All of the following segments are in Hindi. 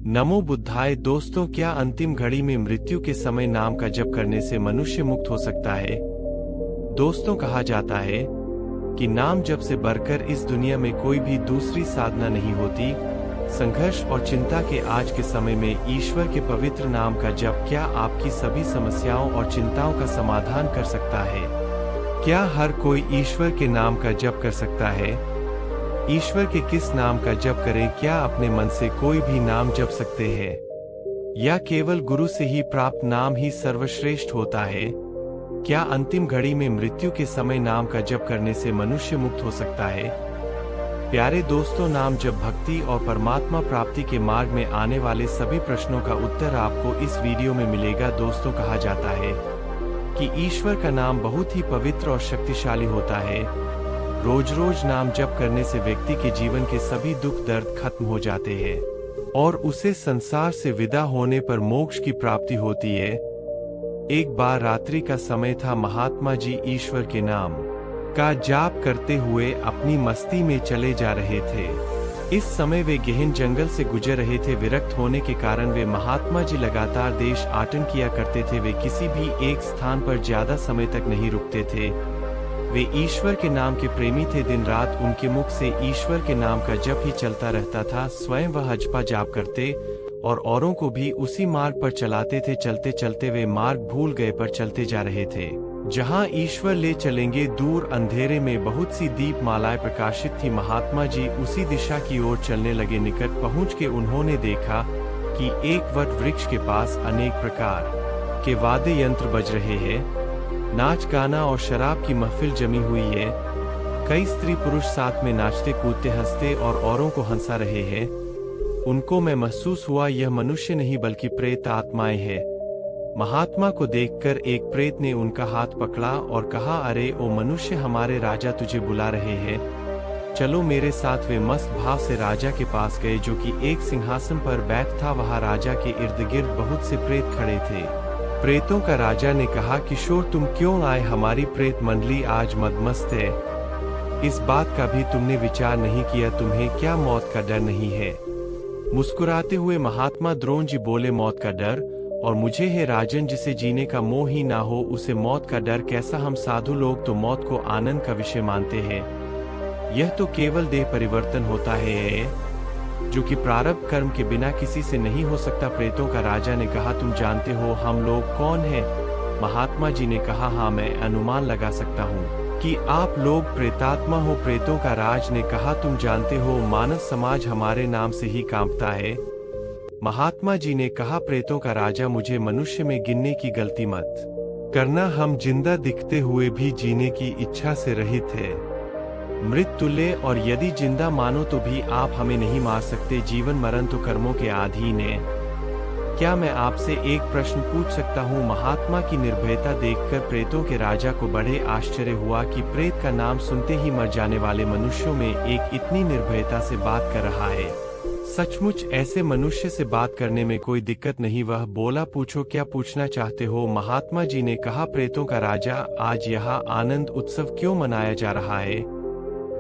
नमो बुद्धाय। दोस्तों, क्या अंतिम घड़ी में मृत्यु के समय नाम का जप करने से मनुष्य मुक्त हो सकता है? दोस्तों, कहा जाता है कि नाम जप से बढ़कर इस दुनिया में कोई भी दूसरी साधना नहीं होती। संघर्ष और चिंता के आज के समय में ईश्वर के पवित्र नाम का जप क्या आपकी सभी समस्याओं और चिंताओं का समाधान कर सकता है? क्या हर कोई ईश्वर के नाम का जप कर सकता है? ईश्वर के किस नाम का जप करें? क्या अपने मन से कोई भी नाम जप सकते हैं, या केवल गुरु से ही प्राप्त नाम ही सर्वश्रेष्ठ होता है? क्या अंतिम घड़ी में मृत्यु के समय नाम का जप करने से मनुष्य मुक्त हो सकता है? प्यारे दोस्तों, नाम जप भक्ति और परमात्मा प्राप्ति के मार्ग में आने वाले सभी प्रश्नों का उत्तर आपको इस वीडियो में मिलेगा। दोस्तों, कहा जाता है कि ईश्वर का नाम बहुत ही पवित्र और शक्तिशाली होता है। रोज रोज नाम जप करने से व्यक्ति के जीवन के सभी दुख दर्द खत्म हो जाते हैं और उसे संसार से विदा होने पर मोक्ष की प्राप्ति होती है। एक बार रात्रि का समय था। महात्मा जी ईश्वर के नाम का जाप करते हुए अपनी मस्ती में चले जा रहे थे। इस समय वे गहन जंगल से गुजर रहे थे। विरक्त होने के कारण वे महात्मा जी लगातार देश आटन किया करते थे। वे किसी भी एक स्थान पर ज्यादा समय तक नहीं रुकते थे। वे ईश्वर के नाम के प्रेमी थे। दिन रात उनके मुख से ईश्वर के नाम का जप ही चलता रहता था। स्वयं वह जपा जाप करते और औरों को भी उसी मार्ग पर चलाते थे। चलते चलते वे मार्ग भूल गए, पर चलते जा रहे थे जहां ईश्वर ले चलेंगे। दूर अंधेरे में बहुत सी दीप मालाएं प्रकाशित थी। महात्मा जी उसी दिशा की ओर चलने लगे। निकट पहुंच के उन्होंने देखा कि एक वट वृक्ष के पास अनेक प्रकार के वाद्य यंत्र बज रहे हैं। नाच गाना और शराब की महफिल जमी हुई है। कई स्त्री पुरुष साथ में नाचते कूदते हंसते और औरों को हंसा रहे हैं। उनको मैं महसूस हुआ यह मनुष्य नहीं बल्कि प्रेत आत्माएं हैं। महात्मा को देखकर एक प्रेत ने उनका हाथ पकड़ा और कहा, अरे ओ मनुष्य, हमारे राजा तुझे बुला रहे हैं, चलो मेरे साथ। वे मस्त भाव से राजा के पास गए, जो कि एक सिंहासन पर बैठ था। वहां राजा के इर्द गिर्द बहुत से प्रेत खड़े थे। प्रेतों का राजा ने कहा, किशोर तुम क्यों आए? हमारी प्रेत मंडली आज मदमस्त है। इस बात का भी तुमने विचार नहीं किया? तुम्हें क्या मौत का डर नहीं है? मुस्कुराते हुए महात्मा द्रोण जी बोले, मौत का डर? और मुझे है राजन, जिसे जीने का मोह ही ना हो उसे मौत का डर कैसा? हम साधु लोग तो मौत को आनंद का विषय मानते हैं। यह तो केवल देह परिवर्तन होता है, जो कि प्रारब्ध कर्म के बिना किसी से नहीं हो सकता। प्रेतों का राजा ने कहा, तुम जानते हो हम लोग कौन हैं? महात्मा जी ने कहा, हाँ, मैं अनुमान लगा सकता हूँ कि आप लोग प्रेतात्मा हो। प्रेतों का राज ने कहा, तुम जानते हो मानव समाज हमारे नाम से ही कांपता है। महात्मा जी ने कहा, प्रेतों का राजा, मुझे मनुष्य में गिनने की गलती मत करना। हम जिंदा दिखते हुए भी जीने की इच्छा से रहित है, मृत तुल्य, और यदि जिंदा मानो तो भी आप हमें नहीं मार सकते। जीवन मरण तो कर्मों के अधीन है। क्या मैं आपसे एक प्रश्न पूछ सकता हूँ? महात्मा की निर्भयता देखकर प्रेतों के राजा को बड़े आश्चर्य हुआ कि प्रेत का नाम सुनते ही मर जाने वाले मनुष्यों में एक इतनी निर्भयता से बात कर रहा है। सचमुच ऐसे मनुष्य से बात करने में कोई दिक्कत नहीं। वह बोला, पूछो, क्या पूछना चाहते हो? महात्मा जी ने कहा, प्रेतों का राजा, आज यहाँ आनंद उत्सव क्यों मनाया जा रहा है?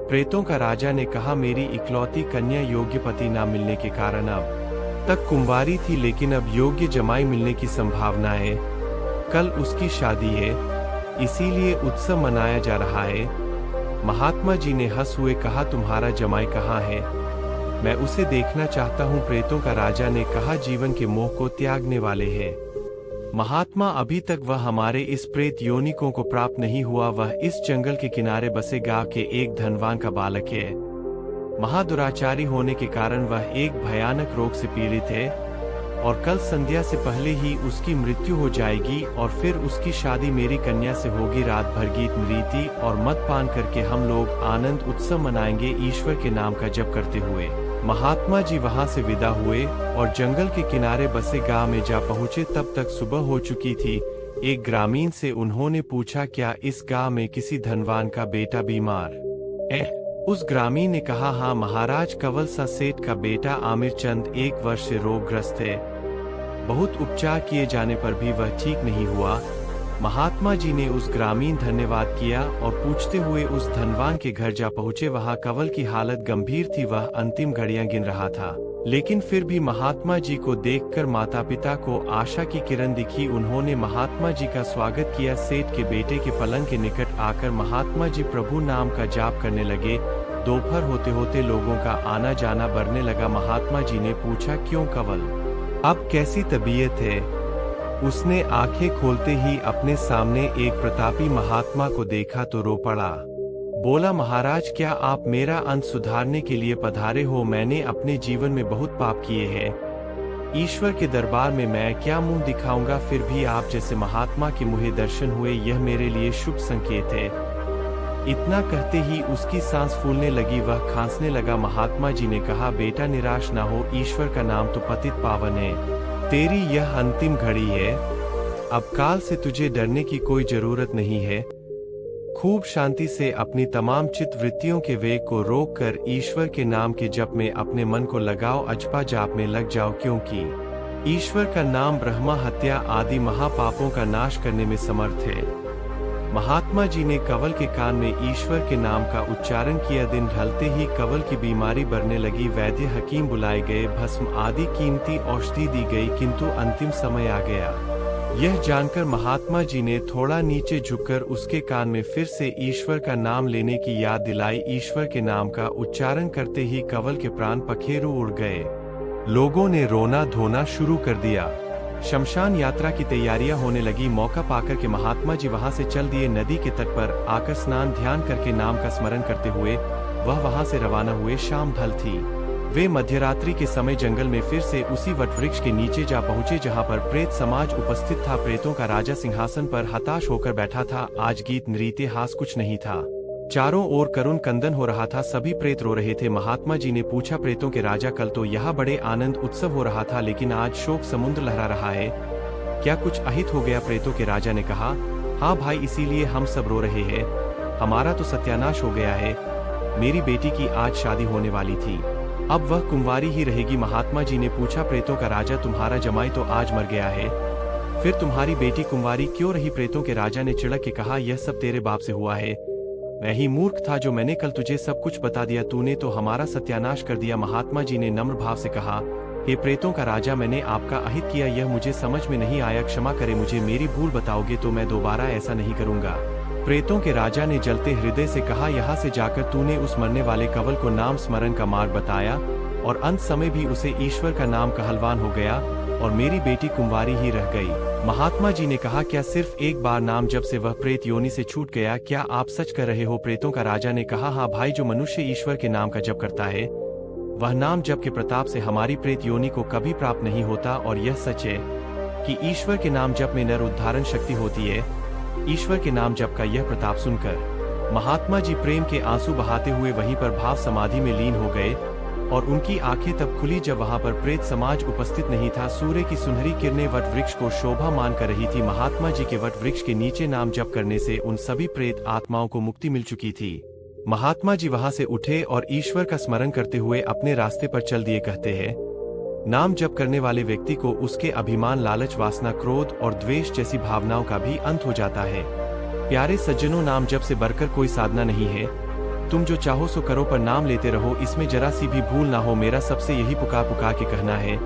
प्रेतों का राजा ने कहा, मेरी इकलौती कन्या योग्य पति न मिलने के कारण अब तक कुंवारी थी, लेकिन अब योग्य जमाई मिलने की संभावना है। कल उसकी शादी है, इसीलिए उत्सव मनाया जा रहा है। महात्मा जी ने हंस हुए कहा, तुम्हारा जमाई कहाँ है? मैं उसे देखना चाहता हूँ। प्रेतों का राजा ने कहा, जीवन के मोह को त्यागने वाले हैं। महात्मा, अभी तक वह हमारे इस प्रेत योनिकों को प्राप्त नहीं हुआ। वह इस जंगल के किनारे बसे गांव के एक धनवान का बालक है। महादुराचारी होने के कारण वह एक भयानक रोग से पीड़ित है और कल संध्या से पहले ही उसकी मृत्यु हो जाएगी और फिर उसकी शादी मेरी कन्या से होगी। रात भर गीत नृत्य और मदपान करके हम लोग आनंद उत्सव मनाएंगे, ईश्वर के नाम का जप करते हुए। महात्मा जी वहां से विदा हुए और जंगल के किनारे बसे गांव में जा पहुंचे। तब तक सुबह हो चुकी थी। एक ग्रामीण से उन्होंने पूछा, क्या इस गांव में किसी धनवान का बेटा बीमार है? उस ग्रामीण ने कहा, हाँ महाराज, कंवल सा सेठ का बेटा आमिर चंद 1 वर्ष से रोगग्रस्त है। बहुत उपचार किए जाने पर भी वह ठीक नहीं हुआ। महात्मा जी ने उस ग्रामीण धन्यवाद किया और पूछते हुए उस धनवान के घर जा पहुँचे। वहाँ कंवल की हालत गंभीर थी, वह अंतिम घड़ियां गिन रहा था। लेकिन फिर भी महात्मा जी को देखकर माता पिता को आशा की किरण दिखी। उन्होंने महात्मा जी का स्वागत किया। सेठ के बेटे के पलंग के निकट आकर महात्मा जी प्रभु नाम का जाप करने लगे। दोपहर होते होते लोगों का आना जाना बढ़ने लगा। महात्मा जी ने पूछा, क्यों कंवल, अब कैसी तबीयत है? उसने आंखें खोलते ही अपने सामने एक प्रतापी महात्मा को देखा तो रो पड़ा। बोला, महाराज, क्या आप मेरा अंत सुधारने के लिए पधारे हो? मैंने अपने जीवन में बहुत पाप किए हैं। ईश्वर के दरबार में मैं क्या मुंह दिखाऊंगा? फिर भी आप जैसे महात्मा के मुझे दर्शन हुए, यह मेरे लिए शुभ संकेत है। इतना कहते ही उसकी सांस फूलने लगी, वह खांसने लगा। महात्मा जी ने कहा, बेटा निराश ना हो, ईश्वर का नाम तो पतित पावन है। तेरी यह अंतिम घड़ी है, अब काल से तुझे डरने की कोई जरूरत नहीं है। खूब शांति से अपनी तमाम चित्त वृत्तियों के वेग को रोककर ईश्वर के नाम के जप में अपने मन को लगाओ, अजपा जाप में लग जाओ, क्योंकि ईश्वर का नाम ब्रह्मा हत्या आदि महापापों का नाश करने में समर्थ है। महात्मा जी ने कंवल के कान में ईश्वर के नाम का उच्चारण किया। दिन ढलते ही कंवल की बीमारी बढ़ने लगी। वैद्य हकीम बुलाए गए, भस्म आदि कीमती औषधि दी गई, किंतु अंतिम समय आ गया। यह जानकर महात्मा जी ने थोड़ा नीचे झुककर उसके कान में फिर से ईश्वर का नाम लेने की याद दिलाई। ईश्वर के नाम का उच्चारण करते ही कंवल के प्राण पखेरु उड़ गए। लोगों ने रोना धोना शुरू कर दिया। शमशान यात्रा की तैयारियां होने लगी। मौका पाकर के महात्मा जी वहां से चल दिए। नदी के तट पर आकर स्नान ध्यान करके नाम का स्मरण करते हुए वह वहां से रवाना हुए। शाम ढल थी। वे मध्यरात्रि के समय जंगल में फिर से उसी वटवृक्ष के नीचे जा पहुंचे जहां पर प्रेत समाज उपस्थित था। प्रेतों का राजा सिंहासन पर हताश होकर बैठा था। आज गीत नृत्य हास कुछ नहीं था। चारों ओर करुण कंदन हो रहा था। सभी प्रेत रो रहे थे। महात्मा जी ने पूछा, प्रेतों के राजा, कल तो यहाँ बड़े आनंद उत्सव हो रहा था, लेकिन आज शोक समुद्र लहरा रहा है, क्या कुछ अहित हो गया? प्रेतों के राजा ने कहा, हाँ भाई, इसीलिए हम सब रो रहे हैं। हमारा तो सत्यानाश हो गया है। मेरी बेटी की आज शादी होने वाली थी, अब वह कुंवारी ही रहेगी। महात्मा जी ने पूछा, प्रेतों का राजा, तुम्हारा जमाई तो आज मर गया है, फिर तुम्हारी बेटी कुंवारी क्यों रही? प्रेतों के राजा ने चिढ़क के कहा, यह सब तेरे बाप से हुआ है। मैं ही मूर्ख था जो मैंने कल तुझे सब कुछ बता दिया, तूने तो हमारा सत्यानाश कर दिया। महात्मा जी ने नम्र भाव से कहा, हे प्रेतों का राजा, मैंने आपका अहित किया, यह मुझे समझ में नहीं आया, क्षमा करे मुझे। मेरी भूल बताओगे तो मैं दोबारा ऐसा नहीं करूंगा। प्रेतों के राजा ने जलते हृदय से कहा, यहाँ से जाकर तूने उस मरने वाले कंवल को नाम स्मरण का मार्ग बताया और अंत समय भी उसे ईश्वर का नाम कहलवान हो गया और मेरी बेटी कुंवारी ही रह गई। महात्मा जी ने कहा, क्या सिर्फ एक बार नाम जब से वह प्रेत योनि से छूट गया? क्या आप सच कह रहे हो? प्रेतों का राजा ने कहा, हाँ भाई, जो मनुष्य ईश्वर के नाम का जप करता है वह नाम जप के प्रताप से हमारी प्रेत योनि को कभी प्राप्त नहीं होता। और यह सच है कि ईश्वर के नाम जप में नर उद्धारण शक्ति होती है। ईश्वर के नाम जप का यह प्रताप सुनकर महात्मा जी प्रेम के आंसू बहाते हुए वहीं पर भाव समाधि में लीन हो गए और उनकी आंखें तब खुली जब वहां पर प्रेत समाज उपस्थित नहीं था। सूर्य की सुनहरी किरणें वट वृक्ष को शोभा मान कर रही थी। महात्मा जी के वट वृक्ष के नीचे नाम जप करने से उन सभी प्रेत आत्माओं को मुक्ति मिल चुकी थी। महात्मा जी वहां से उठे और ईश्वर का स्मरण करते हुए अपने रास्ते पर चल दिए। कहते हैं, नाम जप करने वाले व्यक्ति को उसके अभिमान, लालच, वासना, क्रोध और द्वेष जैसी भावनाओं का भी अंत हो जाता है। प्यारे सज्जनों, नाम जप से बढ़कर कोई साधना नहीं है। तुम जो चाहो सो करो, पर नाम लेते रहो, इसमें जरा सी भी भूल ना हो। मेरा सबसे यही पुकार के कहना है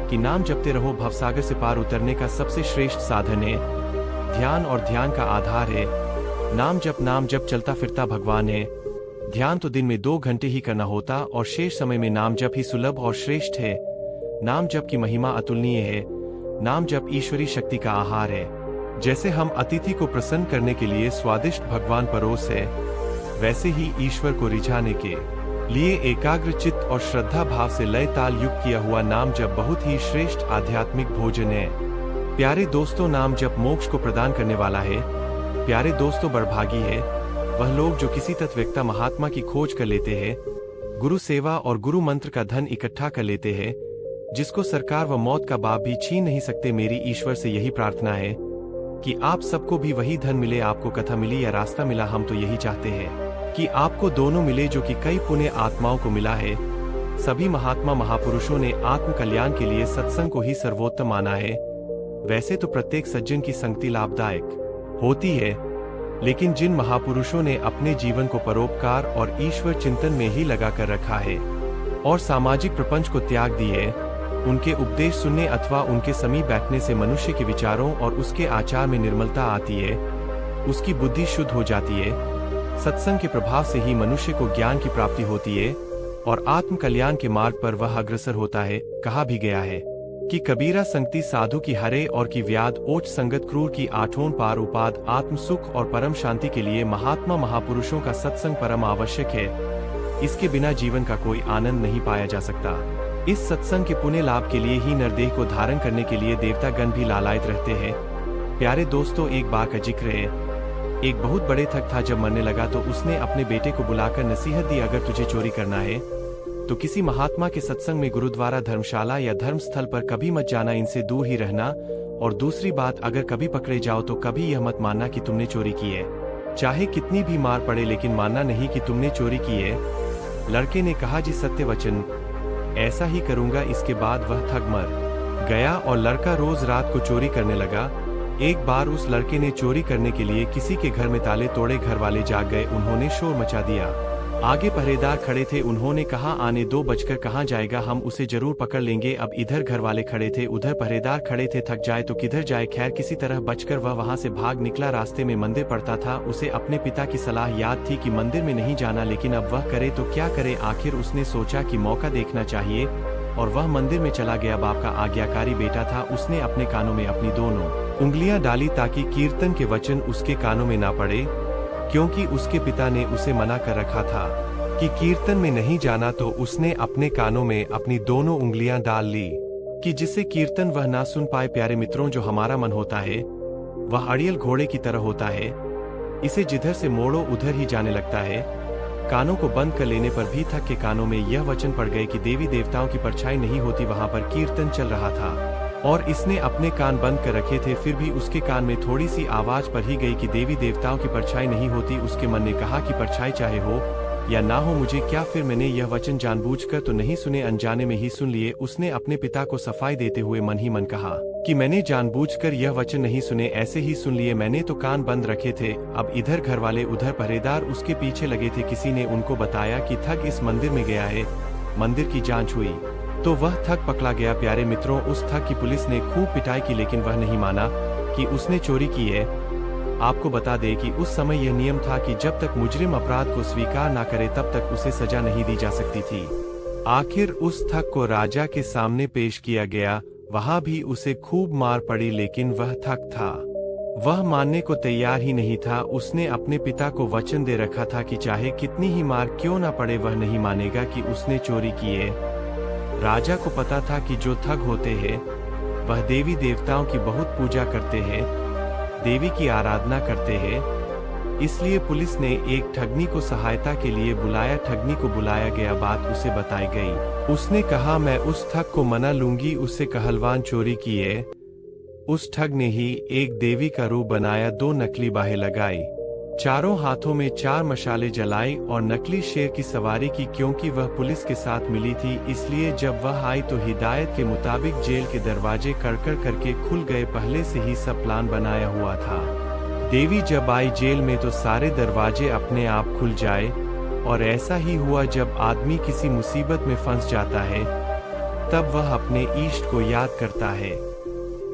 कि नाम जपते रहो। भवसागर से पार उतरने का सबसे श्रेष्ठ साधन है ध्यान, और ध्यान का आधार है नाम जप चलता फिरता भगवान है। ध्यान तो दिन में 2 घंटे ही करना होता और शेष समय में नाम जप ही सुलभ और श्रेष्ठ है। नाम जप की महिमा अतुलनीय है। नाम जप ईश्वरी शक्ति का आहार है। जैसे हम अतिथि को प्रसन्न करने के लिए स्वादिष्ट भगवान परोस है, वैसे ही ईश्वर को रिझाने के लिए एकाग्र चित्त और श्रद्धा भाव से लय ताल युक्त किया हुआ नाम जप बहुत ही श्रेष्ठ आध्यात्मिक भोजन है। प्यारे दोस्तों, नाम जप मोक्ष को प्रदान करने वाला है। प्यारे दोस्तों, बड़भागी है वह लोग जो किसी तत्ववेत्ता महात्मा की खोज कर लेते हैं, गुरु सेवा और गुरु मंत्र का धन इकट्ठा कर लेते हैं, जिसको सरकार व मौत का बाप भी छीन नहीं सकते। मेरी ईश्वर से यही प्रार्थना है कि आप सबको भी वही धन मिले। आपको कथा मिली या रास्ता मिला, हम तो यही चाहते हैं कि आपको दोनों मिले जो कि कई पुण्य आत्माओं को मिला है। सभी महात्मा महापुरुषों ने आत्म कल्याण के लिए सत्संग को ही सर्वोत्तम माना है। वैसे तो प्रत्येक सज्जन की संगति लाभदायक होती है, लेकिन जिन महापुरुषों ने अपने जीवन को परोपकार और ईश्वर चिंतन में ही लगा कर रखा है और सामाजिक प्रपंच को त्याग दिए, उनके उपदेश सुनने अथवा उनके समीप बैठने से मनुष्य के विचारों और उसके आचार में निर्मलता आती है, उसकी बुद्धि शुद्ध हो जाती है। सत्संग के प्रभाव से ही मनुष्य को ज्ञान की प्राप्ति होती है और आत्म कल्याण के मार्ग पर वह अग्रसर होता है। कहा भी गया है कि कबीरा संगति साधु की हरे और की व्याध ओच संगत क्रूर की आठों पार उपाद। आत्म सुख और परम शांति के लिए महात्मा महापुरुषों का सत्संग परम आवश्यक है। इसके बिना जीवन का कोई आनंद नहीं पाया जा सकता। इस सत्संग के पुण्य लाभ के लिए ही नरदेह को धारण करने के लिए देवतागण भी लालायित रहते हैं। प्यारे दोस्तों, एक बार का जिक्र है, एक बहुत बड़े थक था जब मरने लगा तो उसने अपने बेटे को बुलाकर नसीहत दी, अगर तुझे चोरी करना है तो किसी महात्मा के सत्संग में, गुरुद्वारा, धर्मशाला या धर्म स्थल पर कभी मत जाना, इनसे दूर ही रहना। और दूसरी बात, अगर कभी पकड़े जाओ तो कभी यह मत मानना कि तुमने चोरी की है, चाहे कितनी भी मार पड़े, लेकिन मानना नहीं कि तुमने चोरी की है। लड़के ने कहा, जी सत्य वचन, ऐसा ही करूंगा। इसके बाद वह थक मर गया और लड़का रोज रात को चोरी करने लगा। एक बार उस लड़के ने चोरी करने के लिए किसी के घर में ताले तोड़े। घर वाले जाग गए, उन्होंने शोर मचा दिया। आगे पहरेदार खड़े थे, उन्होंने कहा, आने दो, बचकर कहाँ जाएगा, हम उसे जरूर पकड़ लेंगे। अब इधर घर वाले खड़े थे, उधर पहरेदार खड़े थे, थक जाए तो किधर जाए। खैर किसी तरह बचकर वह वहां से भाग निकला। रास्ते में मंदिर पड़ता था। उसे अपने पिता की सलाह याद थी कि मंदिर में नहीं जाना, लेकिन अब वह करे तो क्या करे। आखिर उसने सोचा कि मौका देखना चाहिए और वह मंदिर में चला गया। बाप का आज्ञाकारी बेटा था, उसने अपने कानों में अपनी दोनों उंगलियां डाली ताकि कीर्तन के वचन उसके कानों में ना पड़े, क्योंकि उसके पिता ने उसे मना कर रखा था कि कीर्तन में नहीं जाना। तो उसने अपने कानों में अपनी दोनों उंगलियां डाल ली कि जिससे कीर्तन वह ना सुन पाए। प्यारे मित्रों, जो हमारा मन होता है वह अड़ियल घोड़े की तरह होता है, इसे जिधर से मोड़ो उधर ही जाने लगता है। कानों को बंद कर लेने पर भी थक के कानों में यह वचन पड़ गए कि देवी देवताओं की परछाई नहीं होती। वहां पर कीर्तन चल रहा था और इसने अपने कान बंद कर रखे थे, फिर भी उसके कान में थोड़ी सी आवाज पड़ ही गई कि देवी देवताओं की परछाई नहीं होती। उसके मन ने कहा कि परछाई चाहे हो या ना हो, मुझे क्या, फिर मैंने यह वचन जानबूझकर तो नहीं सुने, अनजाने में ही सुन लिए। उसने अपने पिता को सफाई देते हुए मन ही मन कहा कि मैंने जानबूझकर यह वचन नहीं सुने, ऐसे ही सुन लिए, मैंने तो कान बंद रखे थे। अब इधर घर वाले, उधर पहरेदार उसके पीछे लगे थे। किसी ने उनको बताया कि ठग इस मंदिर में गया है। मंदिर की जांच हुई तो वह ठग पकड़ा गया। प्यारे मित्रों, उस ठग की पुलिस ने खूब पिटाई की, लेकिन वह नहीं माना कि उसने चोरी की है। आपको बता दें कि उस समय यह नियम था कि जब तक मुजरिम अपराध को स्वीकार न करे तब तक उसे सजा नहीं दी जा सकती थी। आखिर उस ठग को राजा के सामने पेश किया गया। वहां भी उसे खूब मार पड़ी, लेकिन वह ठग था, वह मानने को तैयार ही नहीं था। उसने अपने पिता को वचन दे रखा था कि चाहे कितनी ही मार क्यों न पड़े, वह नहीं मानेगा कि उसने चोरी की है। राजा को पता था कि जो ठग होते हैं वह देवी देवताओं की बहुत पूजा करते हैं, देवी की आराधना करते हैं। इसलिए पुलिस ने एक ठगनी को सहायता के लिए बुलाया। ठगनी को बुलाया गया, बात उसे बताई गई। उसने कहा, मैं उस ठग को मना लूंगी, उससे कहलवान चोरी की है। उस ठग ने ही एक देवी का रूप बनाया, 2 नकली बाहें लगाई, चारों हाथों में 4 मशाले जलाई और नकली शेर की सवारी की। क्योंकि वह पुलिस के साथ मिली थी, इसलिए जब वह आई तो हिदायत के मुताबिक जेल के दरवाजे कड़कड़ करके खुल गए। पहले से ही सब प्लान बनाया हुआ था। देवी जब आई जेल में तो सारे दरवाजे अपने आप खुल जाए। और ऐसा ही हुआ, जब आदमी किसी मुसीबत में फंस जाता है तब वह अपने इष्ट को याद करता है।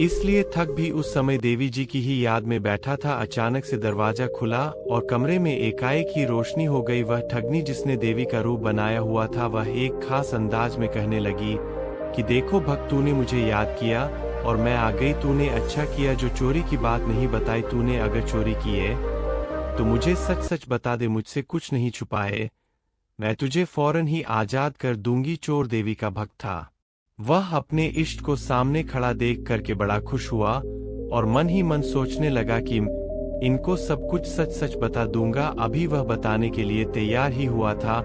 इसलिए ठग भी उस समय देवी जी की ही याद में बैठा था। अचानक से दरवाजा खुला और कमरे में एकाएक ही रोशनी हो गई। वह ठगनी जिसने देवी का रूप बनाया हुआ था, वह एक खास अंदाज में कहने लगी कि देखो भक्त, तूने मुझे याद किया और मैं आ गई। तूने अच्छा किया जो चोरी की बात नहीं बताई। तूने अगर चोरी की है तो मुझे सच सच बता दे, मुझसे कुछ नहीं छुपा है, मैं तुझे फौरन ही आजाद कर दूंगी। चोर देवी का भक्त था। वह अपने इष्ट को सामने खड़ा देख करके बड़ा खुश हुआ और मन ही मन सोचने लगा कि इनको सब कुछ सच सच बता दूंगा। अभी वह बताने के लिए तैयार ही हुआ था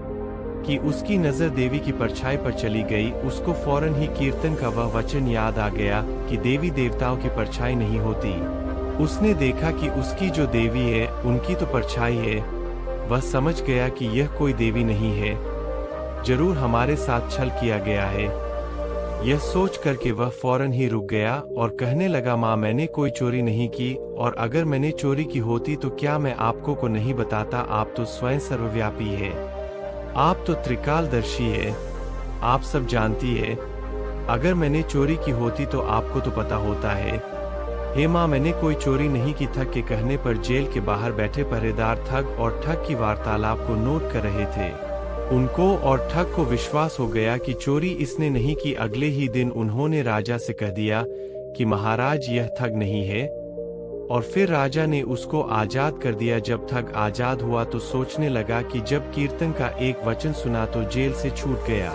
कि उसकी नजर देवी की परछाई पर चली गई। उसको फौरन ही कीर्तन का वह वचन याद आ गया कि देवी देवताओं की परछाई नहीं होती। उसने देखा कि उसकी जो देवी है उनकी तो परछाई है। वह समझ गया कि यह कोई देवी नहीं है, जरूर हमारे साथ छल किया गया है। यह सोच कर के वह फौरन ही रुक गया और कहने लगा, माँ मैंने कोई चोरी नहीं की, और अगर मैंने चोरी की होती तो क्या मैं आपको को नहीं बताता। आप तो स्वयं सर्वव्यापी है, आप तो त्रिकालदर्शी है, आप सब जानती है। अगर मैंने चोरी की होती तो आपको तो पता होता है। हे माँ मैंने कोई चोरी नहीं की। ठग के कहने पर जेल के बाहर बैठे पहरेदार ठग और ठग की वार्तालाप को नोट कर रहे थे। उनको और ठग को विश्वास हो गया कि चोरी इसने नहीं की। अगले ही दिन उन्होंने राजा से कह दिया कि महाराज यह ठग नहीं है, और फिर राजा ने उसको आजाद कर दिया। जब ठग आजाद हुआ तो सोचने लगा कि जब कीर्तन का एक वचन सुना तो जेल से छूट गया।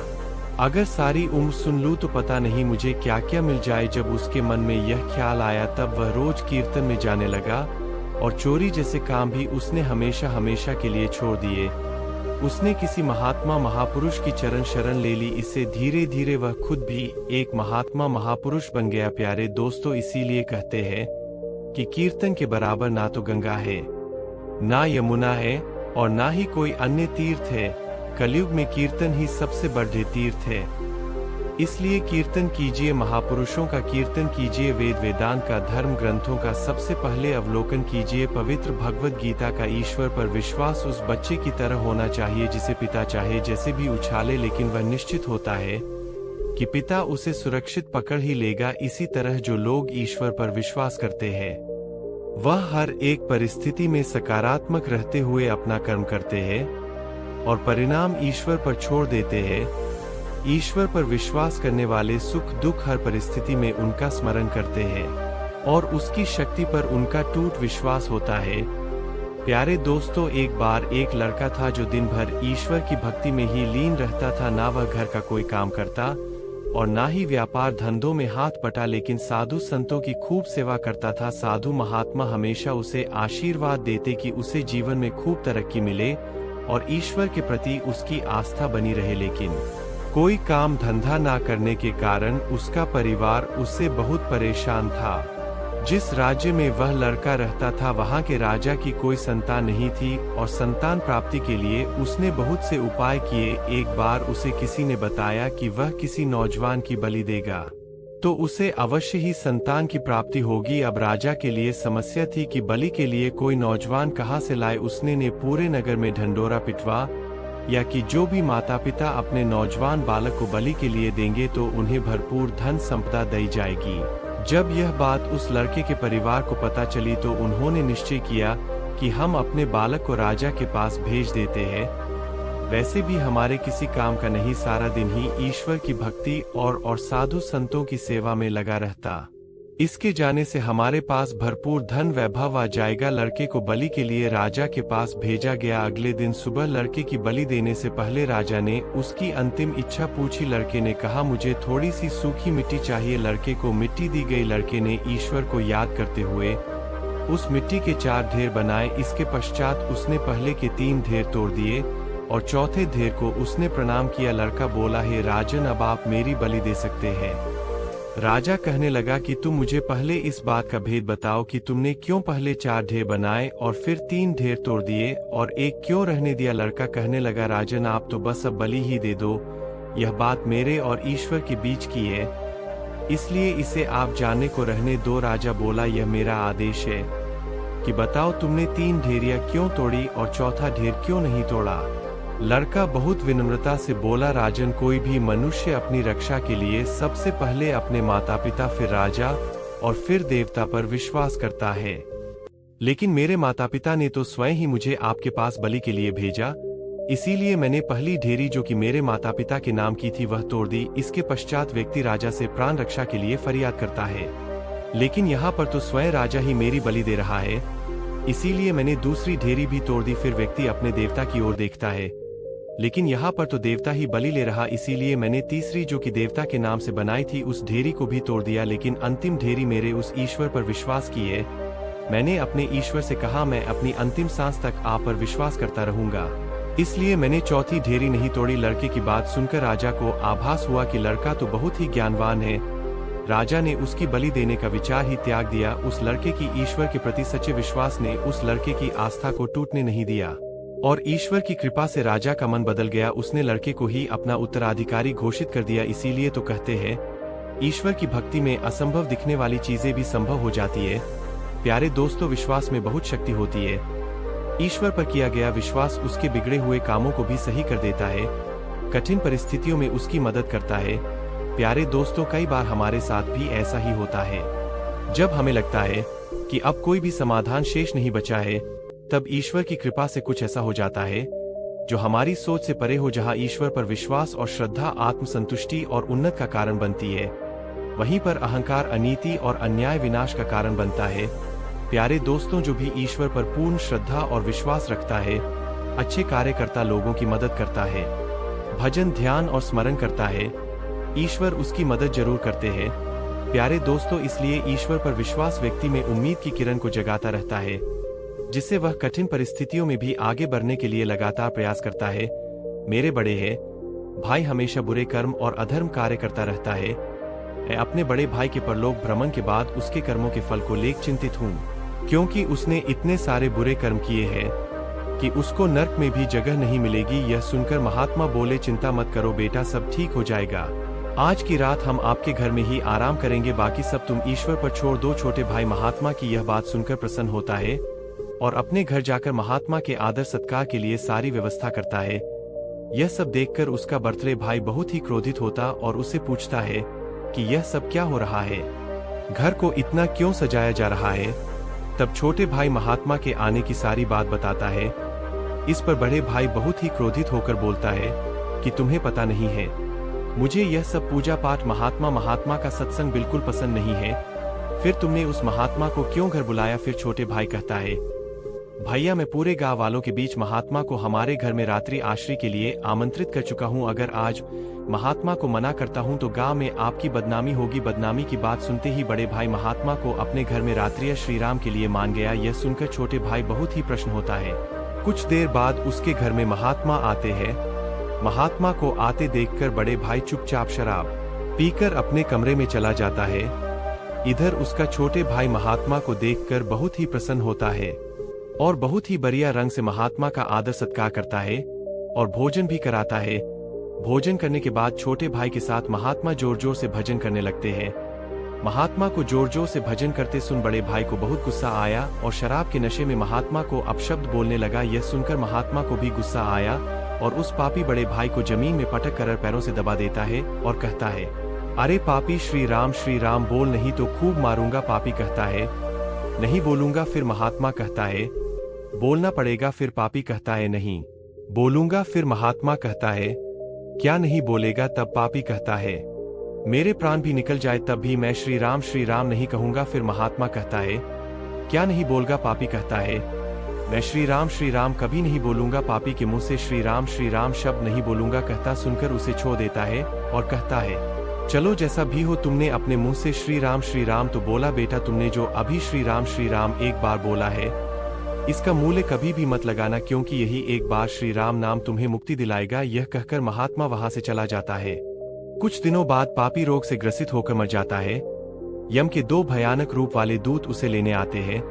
अगर सारी उम्र सुन लूं तो पता नहीं मुझे क्या क्या मिल जाए। जब उसके मन में यह ख्याल आया तब वह रोज कीर्तन में जाने लगा, और चोरी जैसे काम भी उसने हमेशा हमेशा के लिए छोड़ दिए। उसने किसी महात्मा महापुरुष की चरण शरण ले ली। इससे धीरे धीरे वह खुद भी एक महात्मा महापुरुष बन गया। प्यारे दोस्तों, इसीलिए कहते हैं कि कीर्तन के बराबर ना तो गंगा है, ना यमुना है, और ना ही कोई अन्य तीर्थ है। कलयुग में कीर्तन ही सबसे बड़े तीर्थ है। इसलिए कीर्तन कीजिए, महापुरुषों का कीर्तन कीजिए, वेद वेदांत का, धर्म ग्रंथों का सबसे पहले अवलोकन कीजिए। पवित्र भगवत गीता का ईश्वर पर विश्वास उस बच्चे की तरह होना चाहिए जिसे पिता चाहे जैसे भी उछाले, लेकिन वह निश्चित होता है कि पिता उसे सुरक्षित पकड़ ही लेगा। इसी तरह जो लोग ईश्वर पर विश्वास करते हैं वह हर एक परिस्थिति में सकारात्मक रहते हुए अपना कर्म करते हैं और परिणाम ईश्वर पर छोड़ देते हैं। ईश्वर पर विश्वास करने वाले सुख दुख हर परिस्थिति में उनका स्मरण करते हैं और उसकी शक्ति पर उनका टूट विश्वास होता है। प्यारे दोस्तों, एक बार एक लड़का था जो दिन भर ईश्वर की भक्ति में ही लीन रहता था। ना वह घर का कोई काम करता और ना ही व्यापार धंधों में हाथ बटा, लेकिन साधु संतों की खूब सेवा करता था। साधु महात्मा हमेशा उसे आशीर्वाद देते कि उसे जीवन में खूब तरक्की मिले और ईश्वर के प्रति उसकी आस्था बनी रहे। लेकिन कोई काम धंधा ना करने के कारण उसका परिवार उससे बहुत परेशान था। जिस राज्य में वह लड़का रहता था वहां के राजा की कोई संतान नहीं थी और संतान प्राप्ति के लिए उसने बहुत से उपाय किए। एक बार उसे किसी ने बताया कि वह किसी नौजवान की बलि देगा तो उसे अवश्य ही संतान की प्राप्ति होगी। अब राजा के लिए समस्या थी कि बलि के लिए कोई नौजवान कहां से लाए। उसने ने पूरे नगर में ढंढोरा पिटवा या कि जो भी माता पिता अपने नौजवान बालक को बलि के लिए देंगे तो उन्हें भरपूर धन संपदा दी जाएगी। जब यह बात उस लड़के के परिवार को पता चली तो उन्होंने निश्चय किया कि हम अपने बालक को राजा के पास भेज देते हैं। वैसे भी हमारे किसी काम का नहीं, सारा दिन ही ईश्वर की भक्ति और साधु संतों की सेवा में लगा रहता। इसके जाने से हमारे पास भरपूर धन वैभव आ जाएगा। लड़के को बलि के लिए राजा के पास भेजा गया। अगले दिन सुबह लड़के की बलि देने से पहले राजा ने उसकी अंतिम इच्छा पूछी। लड़के ने कहा, मुझे थोड़ी सी सूखी मिट्टी चाहिए। लड़के को मिट्टी दी गई। लड़के ने ईश्वर को याद करते हुए उस मिट्टी के 4 ढेर बनाए। इसके पश्चात उसने पहले के 3 ढेर तोड़ दिए और चौथे ढेर को उसने प्रणाम किया। लड़का बोला, हे राजन, अब आप मेरी बलि दे सकते हैं। राजा कहने लगा कि तुम मुझे पहले इस बात का भेद बताओ कि तुमने क्यों पहले 4 ढेर बनाए और फिर 3 ढेर तोड़ दिए और एक क्यों रहने दिया। लड़का कहने लगा, राजन, आप तो बस अब बलि ही दे दो। यह बात मेरे और ईश्वर के बीच की है, इसलिए इसे आप जानने को रहने दो। राजा बोला, यह मेरा आदेश है कि बताओ तुमने 3 ढेरियां क्यों तोड़ी और चौथा ढेर क्यों नहीं तोड़ा। लड़का बहुत विनम्रता से बोला, राजन, कोई भी मनुष्य अपनी रक्षा के लिए सबसे पहले अपने माता पिता, फिर राजा और फिर देवता पर विश्वास करता है। लेकिन मेरे माता पिता ने तो स्वयं ही मुझे आपके पास बलि के लिए भेजा, इसीलिए मैंने पहली ढेरी जो कि मेरे माता पिता के नाम की थी वह तोड़ दी। इसके पश्चात व्यक्ति राजा से प्राण रक्षा के लिए फरियाद करता है, लेकिन यहाँ पर तो स्वयं राजा ही मेरी बलि दे रहा है, इसीलिए मैंने दूसरी ढेरी भी तोड़ दी। फिर व्यक्ति अपने देवता की ओर देखता है, लेकिन यहाँ पर तो देवता ही बलि ले रहा, इसीलिए मैंने तीसरी जो कि देवता के नाम से बनाई थी उस ढेरी को भी तोड़ दिया। लेकिन अंतिम ढेरी मेरे उस ईश्वर पर विश्वास की है। मैंने अपने ईश्वर से कहा, मैं अपनी अंतिम सांस तक आप पर विश्वास करता रहूंगा, इसलिए मैंने चौथी ढेरी नहीं तोड़ी। लड़के की बात सुनकर राजा को आभास हुआ कि लड़का तो बहुत ही ज्ञानवान है। राजा ने उसकी बलि देने का विचार ही त्याग दिया। उस लड़के की ईश्वर के प्रति सच्चे विश्वास ने उस लड़के की आस्था को टूटने नहीं दिया और ईश्वर की कृपा से राजा का मन बदल गया। उसने लड़के को ही अपना उत्तराधिकारी घोषित कर दिया। इसीलिए तो कहते हैं ईश्वर की भक्ति में असंभव दिखने वाली चीजें भी संभव हो जाती है। प्यारे दोस्तों, विश्वास में बहुत शक्ति होती है। ईश्वर पर किया गया विश्वास उसके बिगड़े हुए कामों को भी सही कर देता है, कठिन परिस्थितियों में उसकी मदद करता है। प्यारे दोस्तों, कई बार हमारे साथ भी ऐसा ही होता है। जब हमें लगता है कि अब कोई भी समाधान शेष नहीं बचा है, तब ईश्वर की कृपा से कुछ ऐसा हो जाता है जो हमारी सोच से परे हो। जहां ईश्वर पर विश्वास और श्रद्धा आत्मसंतुष्टि और उन्नत का कारण बनती है, वहीं पर अहंकार अनीति और अन्याय विनाश का कारण बनता है। प्यारे दोस्तों, जो भी ईश्वर पर पूर्ण श्रद्धा और विश्वास रखता है, अच्छे कार्य करता लोगों की मदद करता है, भजन ध्यान और स्मरण करता है, ईश्वर उसकी मदद जरूर करते हैं। प्यारे दोस्तों, इसलिए ईश्वर पर विश्वास व्यक्ति में उम्मीद की किरण को जगाता रहता है, जिससे वह कठिन परिस्थितियों में भी आगे बढ़ने के लिए लगातार प्रयास करता है। मेरे बड़े हैं भाई हमेशा बुरे कर्म और अधर्म कार्य करता रहता है। मैं अपने बड़े भाई के परलोक भ्रमण के बाद उसके कर्मों के फल को लेकर चिंतित हूँ, क्योंकि उसने इतने सारे बुरे कर्म किए हैं कि उसको नर्क में भी जगह नहीं मिलेगी। यह सुनकर महात्मा बोले, चिंता मत करो बेटा, सब ठीक हो जाएगा। आज की रात हम आपके घर में ही आराम करेंगे, बाकी सब तुम ईश्वर पर छोड़ दो। छोटे भाई महात्मा की यह बात सुनकर प्रसन्न होता है और अपने घर जाकर महात्मा के आदर सत्कार के लिए सारी व्यवस्था करता है। यह सब देखकर उसका बर्थडे भाई बहुत ही क्रोधित होता और उससे पूछता है कि यह सब क्या हो रहा है, घर को इतना क्यों सजाया जा रहा है। तब छोटे भाई महात्मा के आने की सारी बात बताता है। इस पर बड़े भाई बहुत ही क्रोधित होकर बोलता है कि तुम्हें पता नहीं है, मुझे यह सब पूजा पाठ महात्मा का सत्संग बिल्कुल पसंद नहीं है। फिर तुमने उस महात्मा को क्यों घर बुलाया। फिर छोटे भाई कहता है, भैया मैं पूरे गांव वालों के बीच महात्मा को हमारे घर में रात्रि आश्रय के लिए आमंत्रित कर चुका हूं। अगर आज महात्मा को मना करता हूं तो गांव में आपकी बदनामी होगी। बदनामी की बात सुनते ही बड़े भाई महात्मा को अपने घर में रात्रि श्री राम के लिए मान गया। यह सुनकर छोटे भाई बहुत ही प्रसन्न होता है। कुछ देर बाद उसके घर में महात्मा आते हैं। महात्मा को आते देखकर बड़े भाई चुपचाप शराब पीकर अपने कमरे में चला जाता है। इधर उसका छोटे भाई महात्मा को देखकर बहुत ही प्रसन्न होता है और बहुत ही बढ़िया रंग से महात्मा का आदर सत्कार करता है और भोजन भी कराता है। भोजन करने के बाद छोटे भाई के साथ महात्मा जोर जोर से भजन करने लगते हैं। महात्मा को जोर जोर से भजन करते सुन बड़े भाई को बहुत गुस्सा आया और शराब के नशे में महात्मा को अपशब्द बोलने लगा। यह सुनकर महात्मा को भी गुस्सा आया और उस पापी बड़े भाई को जमीन में पटक कर पैरों से दबा देता है और कहता है, अरे पापी श्री राम बोल, नहीं तो खूब मारूंगा। पापी कहता है, नहीं बोलूंगा। फिर महात्मा कहता है, बोलना पड़ेगा। फिर पापी कहता है, नहीं बोलूंगा। फिर महात्मा कहता है, क्या नहीं बोलेगा। तब पापी कहता है, मेरे प्राण भी निकल जाए तब भी मैं श्री राम नहीं कहूंगा। फिर महात्मा कहता है, क्या नहीं बोलगा। पापी कहता है, मैं श्री राम कभी नहीं बोलूंगा। पापी के मुंह से श्री राम शब्द नहीं बोलूंगा कहता सुनकर उसे छोड़ देता है और कहता है, चलो जैसा भी हो, तुमने अपने मुंह से श्री राम तो बोला बेटा। तुमने जो अभी श्री राम एक बार बोला है, इसका मूल्य कभी भी मत लगाना, क्योंकि यही एक बार श्री राम नाम तुम्हें मुक्ति दिलाएगा। यह कहकर महात्मा वहां से चला जाता है। कुछ दिनों बाद पापी रोग से ग्रसित होकर मर जाता है। यम के 2 भयानक रूप वाले दूत उसे लेने आते हैं,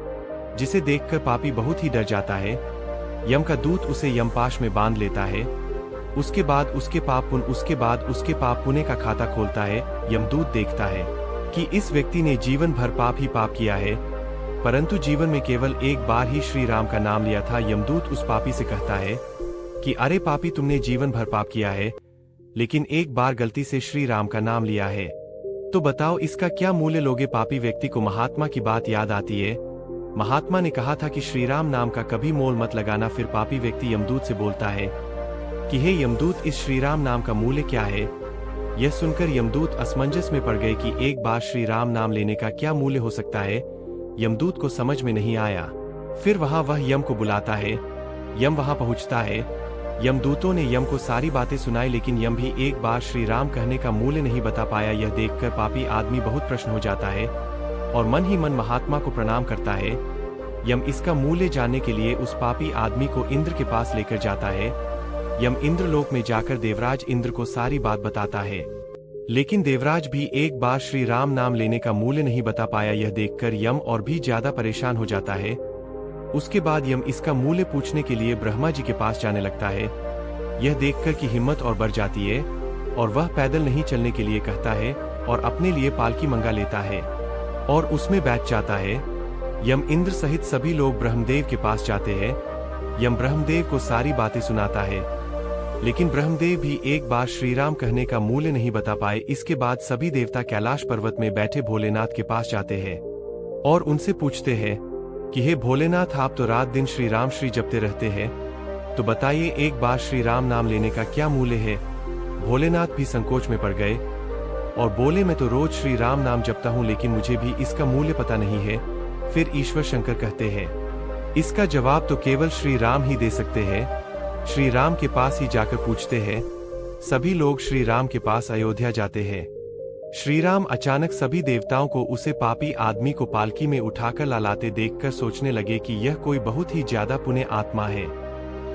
जिसे देखकर पापी बहुत ही डर जाता है। यम का दूत उसे यमपाश में बांध लेता है। उसके बाद उसके पाप पुण्य का खाता खोलता है। यमदूत देखता है कि इस व्यक्ति ने जीवन भर पाप ही पाप किया है, परंतु जीवन में केवल एक बार ही श्री राम का नाम लिया था। यमदूत उस पापी से कहता है कि अरे पापी, तुमने जीवन भर पाप किया है, लेकिन एक बार गलती से श्री राम का नाम लिया है, तो बताओ इसका क्या मूल्य लोगे। पापी व्यक्ति को महात्मा की बात याद आती है। महात्मा ने कहा था कि श्री राम नाम का कभी मोल मत लगाना। फिर पापी व्यक्ति यमदूत से बोलता है कि हे यमदूत, इस श्री राम नाम का मूल्य क्या है। यह सुनकर यमदूत असमंजस में पड़ गए कि एक बार श्री राम नाम लेने का क्या मूल्य हो सकता है। यमदूत को समझ में नहीं आया। फिर वह यम को बुलाता है। यम वहां पहुंचता है। यमदूतों ने यम को सारी बातें सुनाई, लेकिन यम भी एक बार श्री राम कहने का मूल्य नहीं बता पाया। यह देखकर पापी आदमी बहुत प्रसन्न हो जाता है और मन ही मन महात्मा को प्रणाम करता है। यम इसका मूल्य जानने के लिए उस पापी आदमी को इंद्र के पास लेकर जाता है। यम इंद्रलोक में जाकर देवराज इंद्र को सारी बात बताता है, लेकिन देवराज भी एक बार श्री राम नाम लेने का मूल्य नहीं बता पाया। यह देखकर यम और भी ज्यादा परेशान हो जाता है। उसके बाद यम इसका मूल्य पूछने के लिए ब्रह्मा जी के पास जाने लगता है। यह देखकर कि हिम्मत और बढ़ जाती है और वह पैदल नहीं चलने के लिए कहता है और अपने लिए पालकी मंगा लेता है और उसमें बैठ जाता है। यम इंद्र सहित सभी लोग ब्रह्मदेव के पास जाते हैं। यम ब्रह्मदेव को सारी बातें सुनाता है, लेकिन ब्रह्मदेव भी एक बार श्री राम कहने का मूल्य नहीं बता पाए। इसके बाद सभी देवता कैलाश पर्वत में बैठे भोलेनाथ के पास जाते हैं और उनसे पूछते हैं कि हे भोलेनाथ, आप तो रात दिन श्री राम श्री जपते रहते हैं, तो बताइए एक बार श्री राम नाम लेने का क्या मूल्य है। भोलेनाथ भी संकोच में पड़ गए और बोले, मैं तो रोज श्री राम नाम जपता हूँ, लेकिन मुझे भी इसका मूल्य पता नहीं है। फिर ईश्वर शंकर कहते हैं, इसका जवाब तो केवल श्री राम ही दे सकते हैं। श्री राम के पास ही जाकर पूछते हैं। सभी लोग श्री राम के पास अयोध्या जाते हैं। श्री राम अचानक सभी देवताओं को उसे पापी आदमी को पालकी में उठाकर लालाते देखकर सोचने लगे कि यह कोई बहुत ही ज्यादा पुण्य आत्मा है,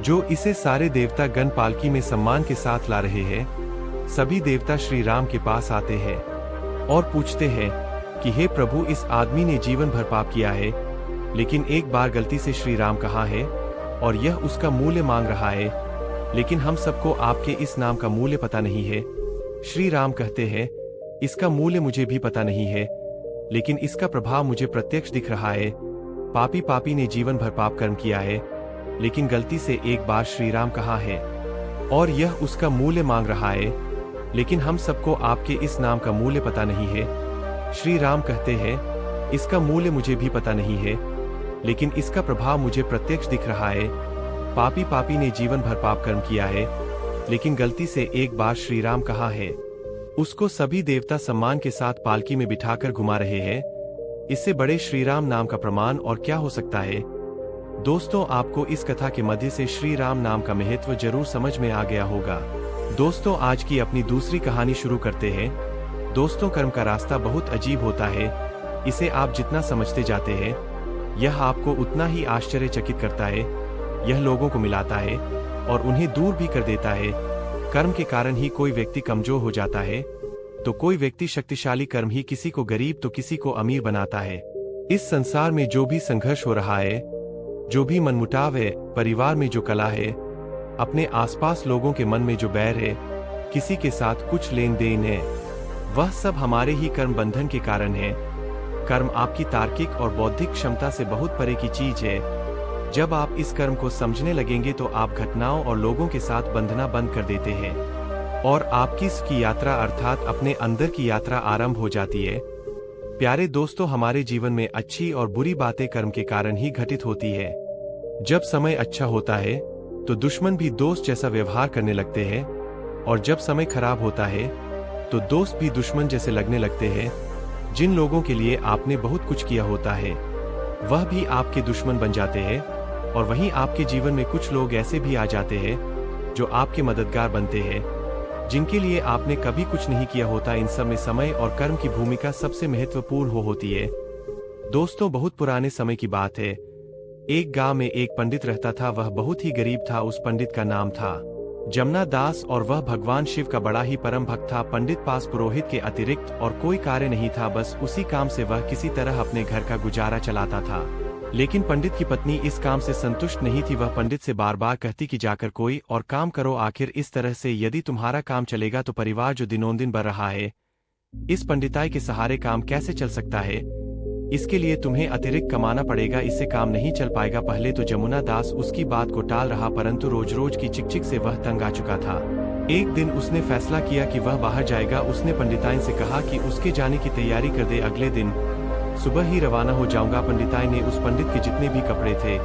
जो इसे सारे देवता गण पालकी में सम्मान के साथ ला रहे हैं। सभी देवता श्री राम के पास आते हैं और पूछते हैं कि हे प्रभु, इस आदमी ने जीवन भर पाप किया है, लेकिन एक बार गलती से श्री राम कहा है और यह उसका मूल्य मांग रहा है, लेकिन हम सबको आपके इस नाम का मूल्य पता नहीं है। श्री राम कहते हैं, इसका मूल्य मुझे भी पता नहीं है, लेकिन इसका प्रभाव मुझे प्रत्यक्ष दिख रहा है। पापी ने जीवन भर पाप कर्म किया है, लेकिन गलती से एक बार श्री राम कहा है और यह उसका मूल्य मांग रहा है, लेकिन हम सबको आपके इस नाम का मूल्य पता नहीं है। श्री राम कहते हैं, इसका मूल्य मुझे भी पता नहीं है, लेकिन इसका प्रभाव मुझे प्रत्यक्ष दिख रहा है। पापी ने जीवन भर पाप कर्म किया है, लेकिन गलती से एक बार श्री राम कहा है। उसको सभी देवता सम्मान के साथ पालकी में बिठाकर घुमा रहे हैं। इससे बड़े श्री राम नाम का प्रमाण और क्या हो सकता है। दोस्तों, आपको इस कथा के मध्य से श्री राम नाम का महत्व जरूर समझ में आ गया होगा। दोस्तों, आज की अपनी दूसरी कहानी शुरू करते हैं। दोस्तों, कर्म का रास्ता बहुत अजीब होता है। इसे आप जितना समझते जाते हैं, यह आपको उतना ही आश्चर्यचकित करता है। यह लोगों को मिलाता है और उन्हें दूर भी कर देता है। कर्म के कारण ही कोई व्यक्ति कमजोर हो जाता है, तो कोई व्यक्ति शक्तिशाली कर्म ही किसी को गरीब तो किसी को अमीर बनाता है। इस संसार में जो भी संघर्ष हो रहा है, जो भी मनमुटाव है, परिवार में जो कलह है, अपने आसपास लोगों के मन में जो बैर है, किसी के साथ कुछ लेन देन है, वह सब हमारे ही कर्म बंधन के कारण है। कर्म आपकी तार्किक और बौद्धिक क्षमता से बहुत परे की चीज है। जब आप इस कर्म को समझने लगेंगे तो आप घटनाओं और लोगों के साथ बंधना बंद कर देते हैं और आपकी की यात्रा अर्थात अपने अंदर की यात्रा आरंभ हो जाती है। प्यारे दोस्तों, हमारे जीवन में अच्छी और बुरी बातें कर्म के कारण ही घटित होती है। जब समय अच्छा होता है तो दुश्मन भी दोस्त जैसा व्यवहार करने लगते हैं, और जब समय खराब होता है तो दोस्त भी दुश्मन जैसे लगने लगते हैं। जिन लोगों के लिए आपने बहुत कुछ किया होता है, वह भी आपके दुश्मन बन जाते हैं। और वहीं आपके जीवन में कुछ लोग ऐसे भी आ जाते हैं जो आपके मददगार बनते हैं, जिनके लिए आपने कभी कुछ नहीं किया होता। इन सब में समय और कर्म की भूमिका सबसे महत्वपूर्ण होती है। दोस्तों, बहुत पुराने समय की बात है। एक गांव में एक पंडित रहता था। वह बहुत ही गरीब था। उस पंडित का नाम था जमुना दास और वह भगवान शिव का बड़ा ही परम भक्त था। पंडित पास पुरोहित के अतिरिक्त और कोई कार्य नहीं था, बस उसी काम से वह किसी तरह अपने घर का गुजारा चलाता था। लेकिन पंडित की पत्नी इस काम से संतुष्ट नहीं थी। वह पंडित से बार बार कहती कि जाकर कोई और काम करो, आखिर इस तरह से यदि तुम्हारा काम चलेगा तो परिवार जो दिनों दिन बढ़ रहा है, इस पंडिताई के सहारे काम कैसे चल सकता है। इसके लिए तुम्हें अतिरिक्त कमाना पड़ेगा, इससे काम नहीं चल पाएगा। पहले तो जमुना दास उसकी बात को टाल रहा, परंतु रोज रोज की चिकचिक से वह तंग आ चुका था। एक दिन उसने फैसला किया कि वह बाहर जाएगा। उसने पंडिताइन से कहा कि उसके जाने की तैयारी कर दे, अगले दिन सुबह ही रवाना हो जाऊंगा। पंडिताइन ने उस पंडित के जितने भी कपड़े थे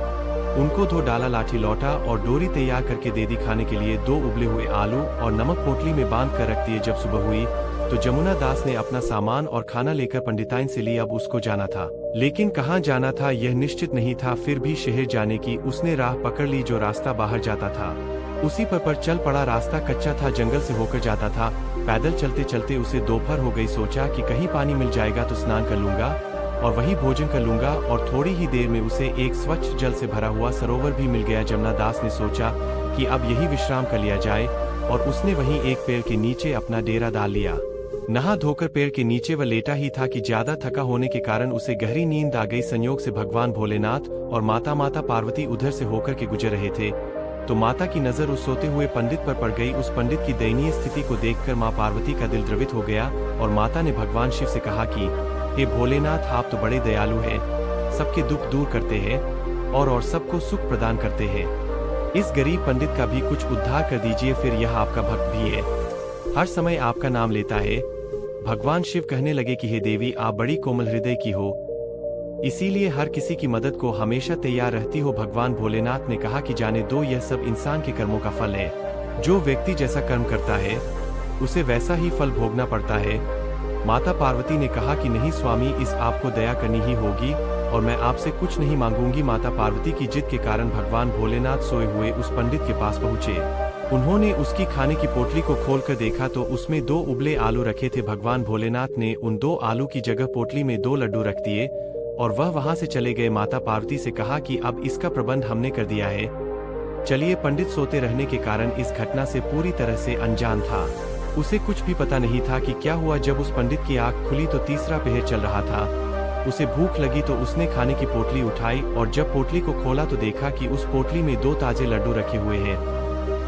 उनको धो डाला, लाठी लौटा और डोरी तैयार करके दे दी। खाने के लिए 2 उबले हुए आलू और नमक पोटली में बांध कर रख दिए। जब सुबह हुई तो जमुना दास ने अपना सामान और खाना लेकर पंडिताइन से ली। अब उसको जाना था, लेकिन कहाँ जाना था यह निश्चित नहीं था। फिर भी शहर जाने की उसने राह पकड़ ली, जो रास्ता बाहर जाता था उसी पर चल पड़ा। रास्ता कच्चा था, जंगल से होकर जाता था। पैदल चलते चलते उसे दोपहर हो गई। सोचा कि कहीं पानी मिल जाएगा तो स्नान कर लूंगा और वहीं भोजन कर लूंगा। और थोड़ी ही देर में उसे एक स्वच्छ जल से भरा हुआ सरोवर भी मिल गया। जमुना दास ने सोचा कि अब यही विश्राम कर लिया जाए, और उसने वहीं एक पेड़ के नीचे अपना डेरा डाल लिया। नहा धोकर पेड़ के नीचे वह लेटा ही था कि ज्यादा थका होने के कारण उसे गहरी नींद आ गई। संयोग से भगवान भोलेनाथ और माता पार्वती उधर से होकर के गुजर रहे थे। तो माता की नजर उस सोते हुए पंडित पर पड़ गई। उस पंडित की दयनीय स्थिति को देखकर माँ पार्वती का दिल द्रवित हो गया और माता ने भगवान शिव से कहा कि हे भोलेनाथ, आप तो बड़े दयालु हैं, सबके दुख दूर करते हैं और सबको सुख प्रदान करते हैं। इस गरीब पंडित का भी कुछ उद्धार कर दीजिए, फिर यह आपका भक्त भी है, हर समय आपका नाम लेता है। भगवान शिव कहने लगे कि हे देवी, आप बड़ी कोमल हृदय की हो, इसीलिए हर किसी की मदद को हमेशा तैयार रहती हो। भगवान भोलेनाथ ने कहा कि जाने दो, यह सब इंसान के कर्मों का फल है। जो व्यक्ति जैसा कर्म करता है उसे वैसा ही फल भोगना पड़ता है। माता पार्वती ने कहा कि नहीं स्वामी, इस आपको दया करनी ही होगी और मैं आपसे कुछ नहीं मांगूंगी। माता पार्वती की जिद के कारण भगवान भोलेनाथ सोए हुए उस पंडित के पास पहुँचे। उन्होंने उसकी खाने की पोटली को खोलकर देखा तो उसमें 2 उबले आलू रखे थे। भगवान भोलेनाथ ने उन 2 आलू की जगह पोटली में 2 लड्डू रख दिए और वह वहां से चले गए। माता पार्वती से कहा कि अब इसका प्रबंध हमने कर दिया है, चलिए। पंडित सोते रहने के कारण इस घटना से पूरी तरह से अनजान था। उसे कुछ भी पता नहीं था कि क्या हुआ। जब उस पंडित की आंख खुली तो तीसरा पहर चल रहा था। उसे भूख लगी तो उसने खाने की पोटली उठाई और जब पोटली को खोला तो देखा कि उस पोटली में 2 ताजे लड्डू रखे हुए हैं।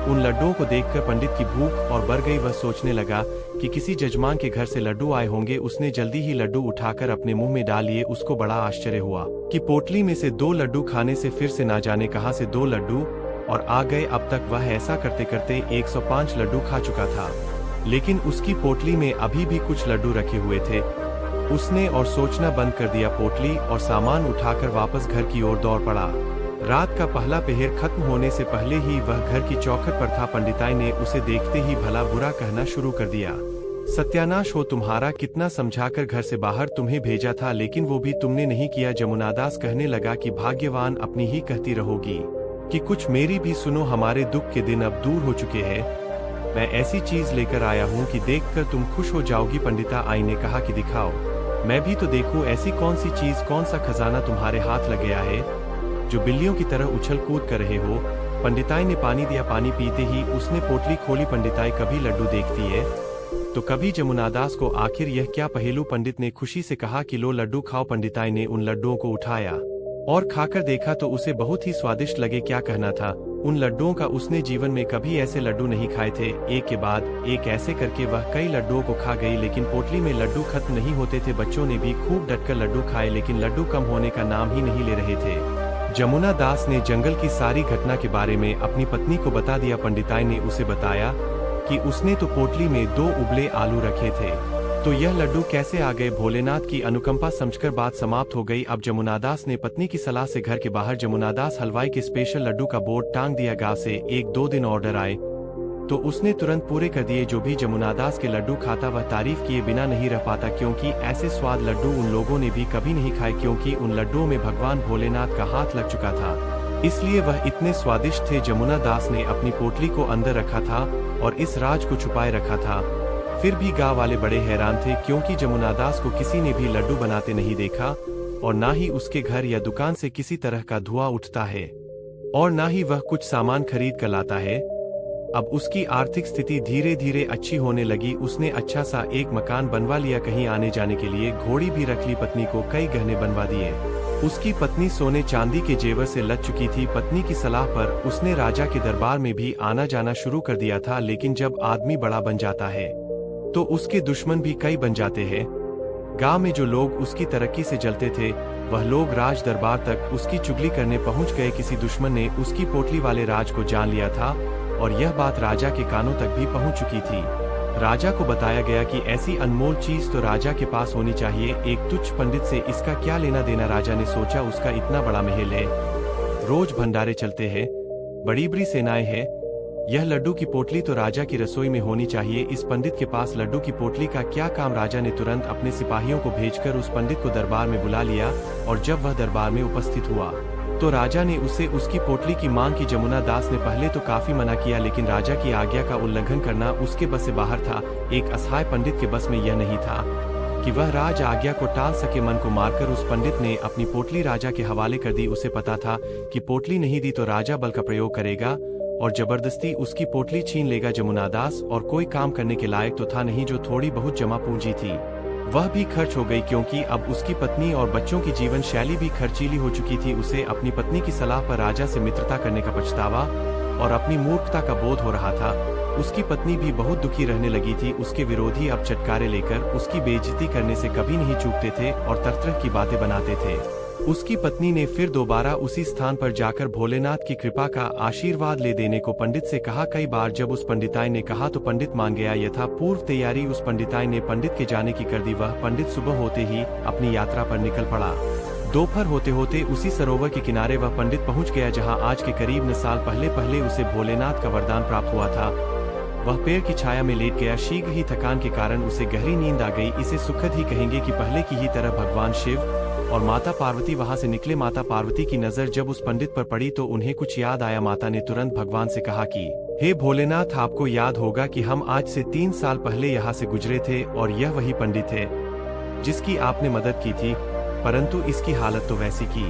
उन लड्डुओं को देखकर पंडित की भूख और बढ़ गई। वह सोचने लगा कि किसी जजमान के घर से लड्डू आए होंगे। उसने जल्दी ही लड्डू उठाकर अपने मुंह में डाल लिए। उसको बड़ा आश्चर्य हुआ कि पोटली में से 2 लड्डू खाने से फिर से ना जाने कहां से 2 लड्डू और आ गए। अब तक वह ऐसा करते करते 105 लड्डू खा चुका था, लेकिन उसकी पोटली में अभी भी कुछ लड्डू रखे हुए थे। उसने और सोचना बंद कर दिया पोटली और सामान उठाकर वापस घर की ओर दौड़ पड़ा। रात का पहला पहर खत्म होने से पहले ही वह घर की चौखट पर था। पंडिताई ने उसे देखते ही भला बुरा कहना शुरू कर दिया। सत्यानाश हो तुम्हारा, कितना समझाकर घर से बाहर तुम्हें भेजा था लेकिन वो भी तुमने नहीं किया। जमुनादास कहने लगा कि भाग्यवान अपनी ही कहती रहोगी कि कुछ मेरी भी सुनो। हमारे दुख के दिन अब दूर हो चुके हैं। मैं ऐसी चीज लेकर आया हूँ कि देखकर तुम खुश हो जाओगी। पंडिता आई ने कहा कि दिखाओ, मैं भी तो देखूं ऐसी कौन सी चीज, कौन सा खजाना तुम्हारे हाथ लग गया है जो बिल्लियों की तरह उछल कूद कर रहे हो। पंडिताई ने पानी दिया। पानी पीते ही उसने पोटली खोली। पंडिताई कभी लड्डू देखती है तो कभी जमुनादास को, आखिर यह क्या पहेलू। पंडित ने खुशी से कहा कि लो लड्डू खाओ। पंडिताई ने उन लड्डुओं को उठाया और खाकर देखा तो उसे बहुत ही स्वादिष्ट लगे। क्या कहना था उन लड्डुओं का, उसने जीवन में कभी ऐसे लड्डू नहीं खाए थे। एक के बाद एक ऐसे करके वह कई लड्डुओं को खा गई, लेकिन पोटली में लड्डू खत्म नहीं होते थे। बच्चों ने भी खूब डटकर लड्डू खाए, लेकिन लड्डू कम होने का नाम ही नहीं ले रहे थे। जमुना दास ने जंगल की सारी घटना के बारे में अपनी पत्नी को बता दिया। पंडिताई ने उसे बताया कि उसने तो पोटली में 2 उबले आलू रखे थे, तो यह लड्डू कैसे आ गए। भोलेनाथ की अनुकंपा समझकर बात समाप्त हो गई। अब जमुनादास ने पत्नी की सलाह से घर के बाहर जमुनादास हलवाई के स्पेशल लड्डू का बोर्ड टांग दिया। गांव से 1-2 दिन ऑर्डर आए तो उसने तुरंत पूरे कर दिए। जो भी जमुनादास के लड्डू खाता वह तारीफ किए बिना नहीं रह पाता, क्योंकि ऐसे स्वाद लड्डू उन लोगों ने भी कभी नहीं खाए, क्योंकि उन लड्डुओं में भगवान भोलेनाथ का हाथ लग चुका था, इसलिए वह इतने स्वादिष्ट थे। जमुनादास ने अपनी पोटली को अंदर रखा था और इस राज को छुपाए रखा था। फिर भी गांव वाले बड़े हैरान थे, क्योंकि जमुनादास को किसी ने भी लड्डू बनाते नहीं देखा और ना ही उसके घर या दुकान से किसी तरह का धुआं उठता है और ना ही वह कुछ सामान खरीद कर लाता है। अब उसकी आर्थिक स्थिति धीरे धीरे अच्छी होने लगी। उसने अच्छा सा एक मकान बनवा लिया, कहीं आने जाने के लिए घोड़ी भी रख ली, पत्नी को कई गहने बनवा दिए। उसकी पत्नी सोने चांदी के जेवर से लद चुकी थी। पत्नी की सलाह पर उसने राजा के दरबार में भी आना जाना शुरू कर दिया था, लेकिन जब आदमी बड़ा बन जाता है तो उसके दुश्मन भी कई बन जाते हैं। गांव में जो लोग उसकी तरक्की से जलते थे वह लोग राज दरबार तक उसकी चुगली करने पहुंच गए। किसी दुश्मन ने उसकी पोटली वाले राज को जान लिया था और यह बात राजा के कानों तक भी पहुंच चुकी थी। राजा को बताया गया कि ऐसी अनमोल चीज तो राजा के पास होनी चाहिए, एक तुच्छ पंडित से इसका क्या लेना देना। राजा ने सोचा उसका इतना बड़ा महल है, रोज भंडारे चलते हैं, बड़ी बड़ी सेनाएं हैं, यह लड्डू की पोटली तो राजा की रसोई में होनी चाहिए। इस पंडित के पास लड्डू की पोटली का क्या काम। राजा ने तुरंत अपने सिपाहियों को भेजकर उस पंडित को दरबार में बुला लिया और जब वह दरबार में उपस्थित हुआ तो राजा ने उसे उसकी पोटली की मांग की। जमुना दास ने पहले तो काफी मना किया, लेकिन राजा की आज्ञा का उल्लंघन करना उसके बस से बाहर था। एक असहाय पंडित के बस में यह नहीं था कि वह राज आज्ञा को टाल सके। मन को मारकर उस पंडित ने अपनी पोटली राजा के हवाले कर दी। उसे पता था कि पोटली नहीं दी तो राजा बल का प्रयोग करेगा और जबरदस्ती उसकी पोटली छीन लेगा। जमुनादास और कोई काम करने के लायक तो था नहीं, जो थोड़ी बहुत जमा पूंजी थी वह भी खर्च हो गई, क्योंकि अब उसकी पत्नी और बच्चों की जीवन शैली भी खर्चीली हो चुकी थी। उसे अपनी पत्नी की सलाह पर राजा से मित्रता करने का पछतावा और अपनी मूर्खता का बोध हो रहा था। उसकी पत्नी भी बहुत दुखी रहने लगी थी। उसके विरोधी अब चटकारे लेकर उसकी बेइज्जती करने से कभी नहीं चूकते थे और तरह तरह की बातें बनाते थे। उसकी पत्नी ने फिर दोबारा उसी स्थान पर जाकर भोलेनाथ की कृपा का आशीर्वाद ले देने को पंडित से कहा। कई बार जब उस पंडिताई ने कहा तो पंडित मान गया। यथा पूर्व तैयारी उस पंडिताई ने पंडित के जाने की कर दी। वह पंडित सुबह होते ही अपनी यात्रा पर निकल पड़ा। दोपहर होते होते उसी सरोवर के किनारे वह पंडित पहुंच गया जहां आज के करीब 9 साल पहले उसे भोलेनाथ का वरदान प्राप्त हुआ था। वह पेड़ की छाया में लेट गया। शीघ्र ही थकान के कारण उसे गहरी नींद आ गई। इसे सुखद ही कहेंगे कि पहले की ही तरह भगवान शिव और माता पार्वती वहां से निकले। माता पार्वती की नजर जब उस पंडित पर पड़ी तो उन्हें कुछ याद आया। माता ने तुरंत भगवान से कहा कि हे भोलेनाथ, आपको याद होगा कि हम आज से 3 साल पहले यहाँ से गुजरे थे और यह वही पंडित है जिसकी आपने मदद की थी, परंतु इसकी हालत तो वैसी की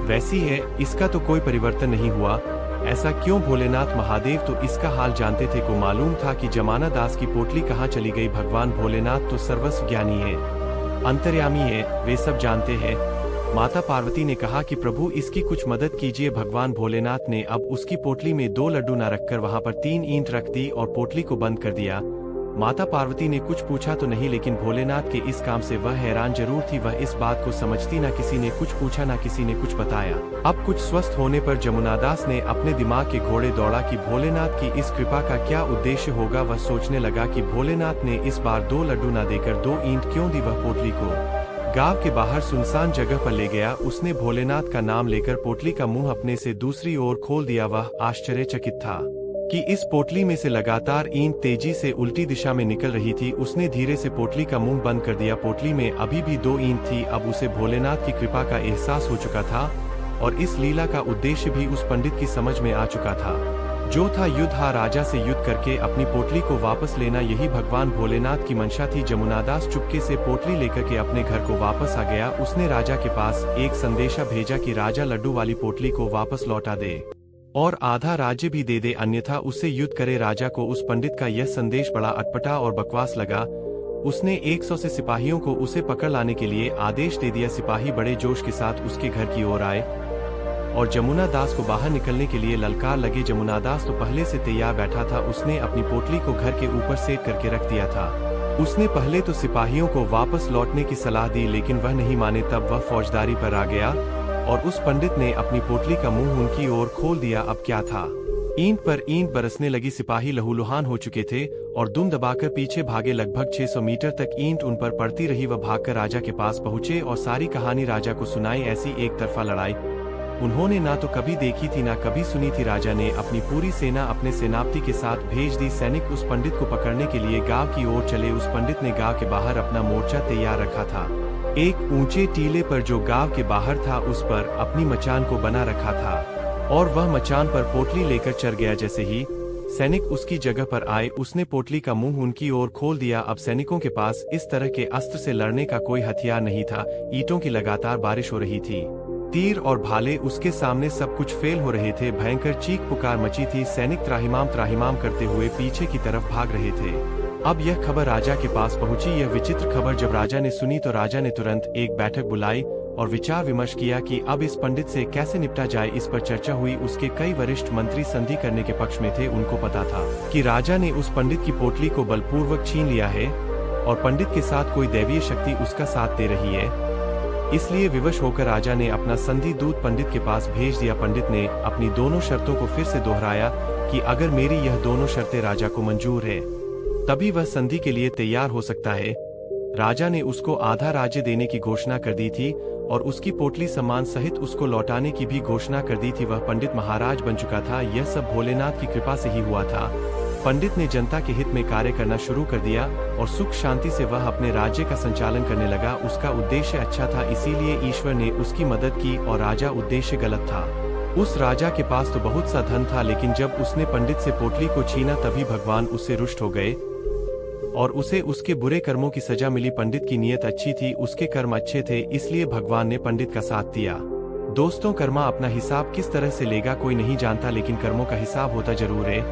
वैसी है, इसका तो कोई परिवर्तन नहीं हुआ। ऐसा क्यों? भोलेनाथ महादेव तो इसका हाल जानते थे। को मालूम था कि जमाना दास की पोटली कहाँ चली गई। भगवान भोलेनाथ तो सर्वस्व ज्ञानी है, अंतर्यामी है, वे सब जानते हैं। माता पार्वती ने कहा कि प्रभु इसकी कुछ मदद कीजिए। भगवान भोलेनाथ ने अब उसकी पोटली में 2 लड्डू न रखकर वहां पर 3 ईंट रख दी और पोटली को बंद कर दिया। माता पार्वती ने कुछ पूछा तो नहीं, लेकिन भोलेनाथ के इस काम से वह हैरान जरूर थी। वह इस बात को समझती, ना किसी ने कुछ पूछा ना किसी ने कुछ बताया। अब कुछ स्वस्थ होने पर जमुनादास ने अपने दिमाग के घोड़े दौड़ा कि भोलेनाथ की इस कृपा का क्या उद्देश्य होगा। वह सोचने लगा कि भोलेनाथ ने इस बार 2 लड्डू न देकर 2 ईंट क्यों दी। वह पोटली को गांव के बाहर सुनसान जगह पर ले गया। उसने भोलेनाथ का नाम लेकर पोटली का मुंह अपने से दूसरी ओर खोल दिया। वह आश्चर्यचकित था कि इस पोटली में से लगातार ईंट तेजी से उल्टी दिशा में निकल रही थी। उसने धीरे से पोटली का मुंह बंद कर दिया। पोटली में अभी भी 2 ईंट थी। अब उसे भोलेनाथ की कृपा का एहसास हो चुका था और इस लीला का उद्देश्य भी उस पंडित की समझ में आ चुका था, जो था युद्ध। राजा से युद्ध करके अपनी पोटली को वापस लेना, यही भगवान भोलेनाथ की मंशा थी। जमुनादास चुपके से पोटली लेकर के अपने घर को वापस आ गया। उसने राजा के पास एक संदेशा भेजा कि राजा लड्डू वाली पोटली को वापस लौटा दे और आधा राज्य भी दे दे, अन्यथा उससे युद्ध करे। राजा को उस पंडित का यह संदेश बड़ा अटपटा और बकवास लगा। उसने 100 से सिपाहियों को उसे पकड़ लाने के लिए आदेश दे दिया। सिपाही बड़े जोश के साथ उसके घर की ओर आए और जमुनादास को बाहर निकलने के लिए ललकार लगे। जमुनादास तो पहले से तैयार बैठा था। उसने अपनी पोटली को घर के ऊपर सेट करके रख दिया था। उसने पहले तो सिपाहियों को वापस लौटने की सलाह दी, लेकिन वह नहीं माने। तब वह फौजदारी पर आ गया और उस पंडित ने अपनी पोटली का मुंह उनकी ओर खोल दिया। अब क्या था? ईंट पर ईंट बरसने लगी। सिपाही लहूलुहान हो चुके थे और दुम दबाकर पीछे भागे। लगभग 600 मीटर तक ईंट उन पर पड़ती रही। वह भागकर राजा के पास पहुंचे और सारी कहानी राजा को सुनाई। ऐसी एक तरफा लड़ाई उन्होंने ना तो कभी देखी थी ना कभी सुनी थी। राजा ने अपनी पूरी सेना अपने सेनापति के साथ भेज दी। सैनिक उस पंडित को पकड़ने के लिए गांव की ओर चले। उस पंडित ने गांव के बाहर अपना मोर्चा तैयार रखा था। एक ऊंचे टीले पर जो गांव के बाहर था उस पर अपनी मचान को बना रखा था और वह मचान पर पोटली लेकर चढ़ गया। जैसे ही सैनिक उसकी जगह पर आए, उसने पोटली का मुंह उनकी ओर खोल दिया। अब सैनिकों के पास इस तरह के अस्त्र से लड़ने का कोई हथियार नहीं था। ईंटों की लगातार बारिश हो रही थी। तीर और भाले उसके सामने सब कुछ फेल हो रहे थे। भयंकर चीख पुकार मची थी। सैनिक त्राहिमाम करते हुए पीछे की तरफ भाग रहे थे। अब यह खबर राजा के पास पहुंची। यह विचित्र खबर जब राजा ने सुनी तो राजा ने तुरंत एक बैठक बुलाई और विचार विमर्श किया कि अब इस पंडित से कैसे निपटा जाए। इस पर चर्चा हुई। उसके कई वरिष्ठ मंत्री संधि करने के पक्ष में थे। उनको पता था कि राजा ने उस पंडित की पोटली को बलपूर्वक छीन लिया है और पंडित के साथ कोई दैवीय शक्ति उसका साथ दे रही है। इसलिए विवश होकर राजा ने अपना संधि दूत पंडित के पास भेज दिया। पंडित ने अपनी दोनों शर्तों को फिर से दोहराया कि अगर मेरी यह दोनों शर्तें राजा को मंजूर है तभी वह संधि के लिए तैयार हो सकता है। राजा ने उसको आधा राज्य देने की घोषणा कर दी थी और उसकी पोटली सम्मान सहित उसको लौटाने की भी घोषणा कर दी थी। वह पंडित महाराज बन चुका था। यह सब भोलेनाथ की कृपा से ही हुआ था। पंडित ने जनता के हित में कार्य करना शुरू कर दिया और सुख शांति से वह अपने राज्य का संचालन करने लगा। उसका उद्देश्य अच्छा था, इसीलिए ईश्वर ने उसकी मदद की और राजा उद्देश्य गलत था। उस राजा के पास तो बहुत सा धन था, लेकिन जब उसने पंडित से पोटली को छीना तभी भगवान उससे रुष्ट हो गए और उसे उसके बुरे कर्मों की सजा मिली। पंडित की नीयत अच्छी थी, उसके कर्म अच्छे थे, इसलिए भगवान ने पंडित का साथ दिया। दोस्तों, कर्मा अपना हिसाब किस तरह से लेगा कोई नहीं जानता, लेकिन कर्मों का हिसाब होता जरूर है।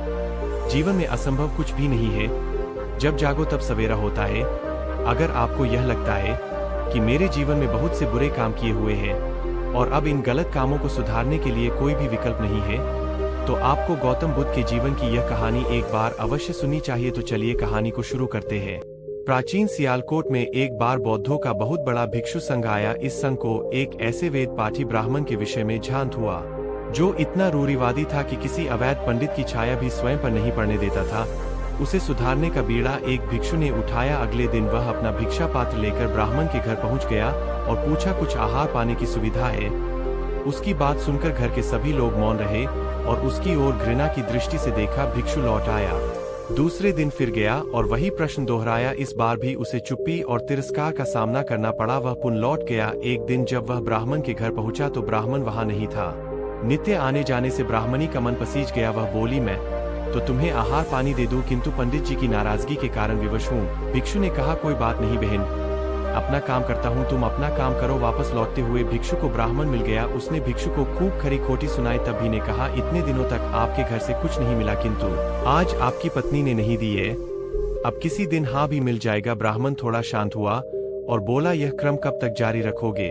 जीवन में असंभव कुछ भी नहीं है। जब जागो तब सवेरा होता है। अगर आपको यह लगता है कि मेरे जीवन में बहुत से बुरे काम किए हुए हैं और अब इन गलत कामों को सुधारने के लिए कोई भी विकल्प नहीं है, तो आपको गौतम बुद्ध के जीवन की यह कहानी एक बार अवश्य सुननी चाहिए। तो चलिए कहानी को शुरू करते हैं। प्राचीन सियालकोट में एक बार बौद्धों का बहुत बड़ा भिक्षु संघ आया। इस संघ को एक ऐसे वेद पाठी ब्राह्मण के विषय में ध्यान हुआ जो इतना रूढ़िवादी था कि किसी अवैध पंडित की छाया भी स्वयं पर नहीं पड़ने देता था। उसे सुधारने का बीड़ा एक भिक्षु ने उठाया। अगले दिन वह अपना भिक्षा पात्र लेकर ब्राह्मण के घर पहुंच गया और पूछा, कुछ आहार पाने की सुविधा है? उसकी बात सुनकर घर के सभी लोग मौन रहे और उसकी ओर घृणा की दृष्टि से देखा। भिक्षु लौट आया। दूसरे दिन फिर गया और वही प्रश्न दोहराया। इस बार भी उसे चुप्पी और तिरस्कार का सामना करना पड़ा। वह पुनः लौट गया। एक दिन जब वह ब्राह्मण के घर पहुंचा तो ब्राह्मण वहां नहीं था। नित्य आने जाने से ब्राह्मणी का मन पसीज गया। वह बोली, मैं तो तुम्हें आहार पानी दे दूं, किंतु पंडित जी की नाराजगी के कारण विवश हूँ। भिक्षु ने कहा, कोई बात नहीं बहन, अपना काम करता हूँ, तुम अपना काम करो। वापस लौटते हुए भिक्षु को ब्राह्मण मिल गया। उसने भिक्षु को खूब खरी खोटी सुनाई। तभी ने कहा, इतने दिनों तक आपके घर से कुछ नहीं मिला, किंतु आज आपकी पत्नी ने नहीं दी है, अब किसी दिन हाँ भी मिल जाएगा। ब्राह्मण थोड़ा शांत हुआ और बोला, यह क्रम कब तक जारी रखोगे?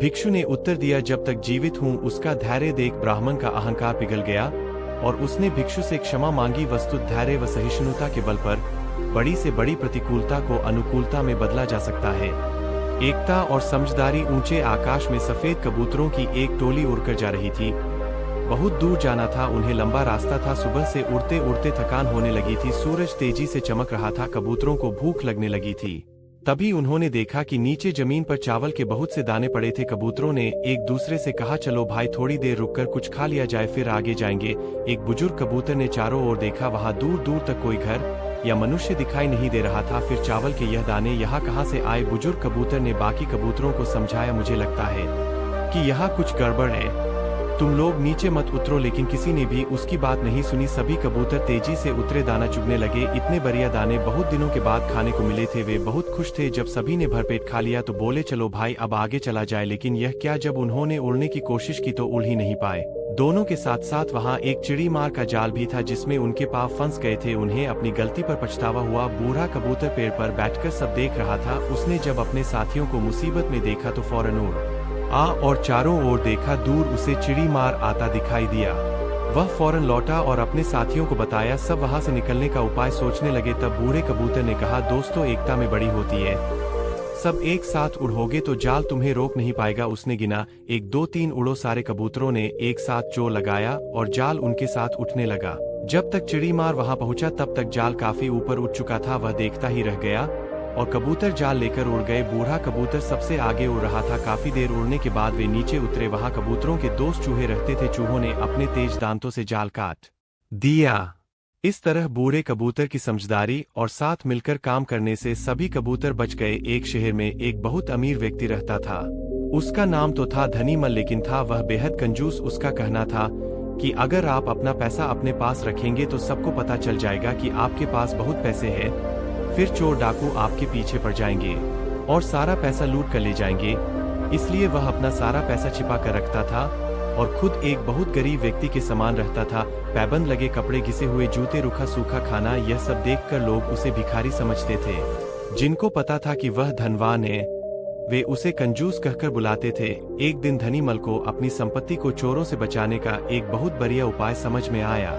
भिक्षु ने उत्तर दिया, जब तक जीवित हूँ। उसका धैर्य देख ब्राह्मण का अहंकार पिघल गया और उसने भिक्षु से क्षमा मांगी। वस्तुत धैर्य व सहिष्णुता के बल पर बड़ी से बड़ी प्रतिकूलता को अनुकूलता में बदला जा सकता है। एकता और समझदारी। ऊंचे आकाश में सफेद कबूतरों की एक टोली उड़कर जा रही थी। बहुत दूर जाना था उन्हें, लंबा रास्ता था। सुबह से उड़ते उड़ते थकान होने लगी थी। सूरज तेजी से चमक रहा था। कबूतरों को भूख लगने लगी थी। तभी उन्होंने देखा कि नीचे जमीन पर चावल के बहुत से दाने पड़े थे। कबूतरों ने एक दूसरे से कहा, चलो भाई थोड़ी देर रुककर कुछ खा लिया जाए, फिर आगे जाएंगे। एक बुजुर्ग कबूतर ने चारों ओर देखा। वहां दूर दूर तक कोई घर या मनुष्य दिखाई नहीं दे रहा था। फिर चावल के यह दाने यहाँ कहाँ से आए? बुजुर्ग कबूतर ने बाकी कबूतरों को समझाया, मुझे लगता है कि यहाँ कुछ गड़बड़ है, तुम लोग नीचे मत उतरो। लेकिन किसी ने भी उसकी बात नहीं सुनी। सभी कबूतर तेजी से उतरे, दाना चुगने लगे। इतने बढ़िया दाने बहुत दिनों के बाद खाने को मिले थे। वे बहुत खुश थे। जब सभी ने भरपेट खा लिया तो बोले, चलो भाई अब आगे चला जाए। लेकिन यह क्या, जब उन्होंने उड़ने की कोशिश की तो उड़ ही नहीं पाए। दोनों के साथ साथ वहाँ एक चिड़ी मार का जाल भी था जिसमें उनके पाँव फंस गए थे। उन्हें अपनी गलती पर पछतावा हुआ। बूढ़ा कबूतर पेड़ पर बैठकर सब देख रहा था। उसने जब अपने साथियों को मुसीबत में देखा तो फौरन उड़ और चारों ओर देखा। दूर उसे चिड़ी मार आता दिखाई दिया। वह फौरन लौटा और अपने साथियों को बताया। सब वहां से निकलने का उपाय सोचने लगे। तब बूढ़े कबूतर ने कहा, दोस्तों एकता में बड़ी होती है, सब एक साथ उड़ोगे तो जाल तुम्हें रोक नहीं पाएगा। उसने गिना, 1 2 3 उड़ो। सारे कबूतरों ने एक साथ जोर लगाया और जाल उनके साथ उठने लगा। जब तक चिड़ी मार वहां पहुंचा तब तक जाल काफी ऊपर उठ चुका था। वह देखता ही रह गया और कबूतर जाल लेकर उड़ गए। बूढ़ा कबूतर सबसे आगे उड़ रहा था। काफी देर उड़ने के बाद वे नीचे उतरे। वहां कबूतरों के दोस्त चूहे रहते थे। चूहों ने अपने तेज दांतों से जाल काट दिया। इस तरह बूढ़े कबूतर की समझदारी और साथ मिलकर काम करने से सभी कबूतर बच गए। एक शहर में एक बहुत अमीर व्यक्ति रहता था। उसका नाम तो था धनीमल, लेकिन था वह बेहद कंजूस। उसका कहना था कि अगर आप अपना पैसा अपने पास रखेंगे तो सबको पता चल जाएगा कि आपके पास बहुत पैसे हैं। फिर चोर डाकू आपके पीछे पड़ जाएंगे और सारा पैसा लूट कर ले जाएंगे। इसलिए वह अपना सारा पैसा छिपा कर रखता था और खुद एक बहुत गरीब व्यक्ति के समान रहता था। पैबंद लगे कपड़े, घिसे हुए जूते, रूखा सूखा खाना, यह सब देखकर लोग उसे भिखारी समझते थे। जिनको पता था कि वह धनवान है वे उसे कंजूस कहकर बुलाते थे। एक दिन धनीमल को अपनी संपत्ति को चोरों से बचाने का एक बहुत बढ़िया उपाय समझ में आया।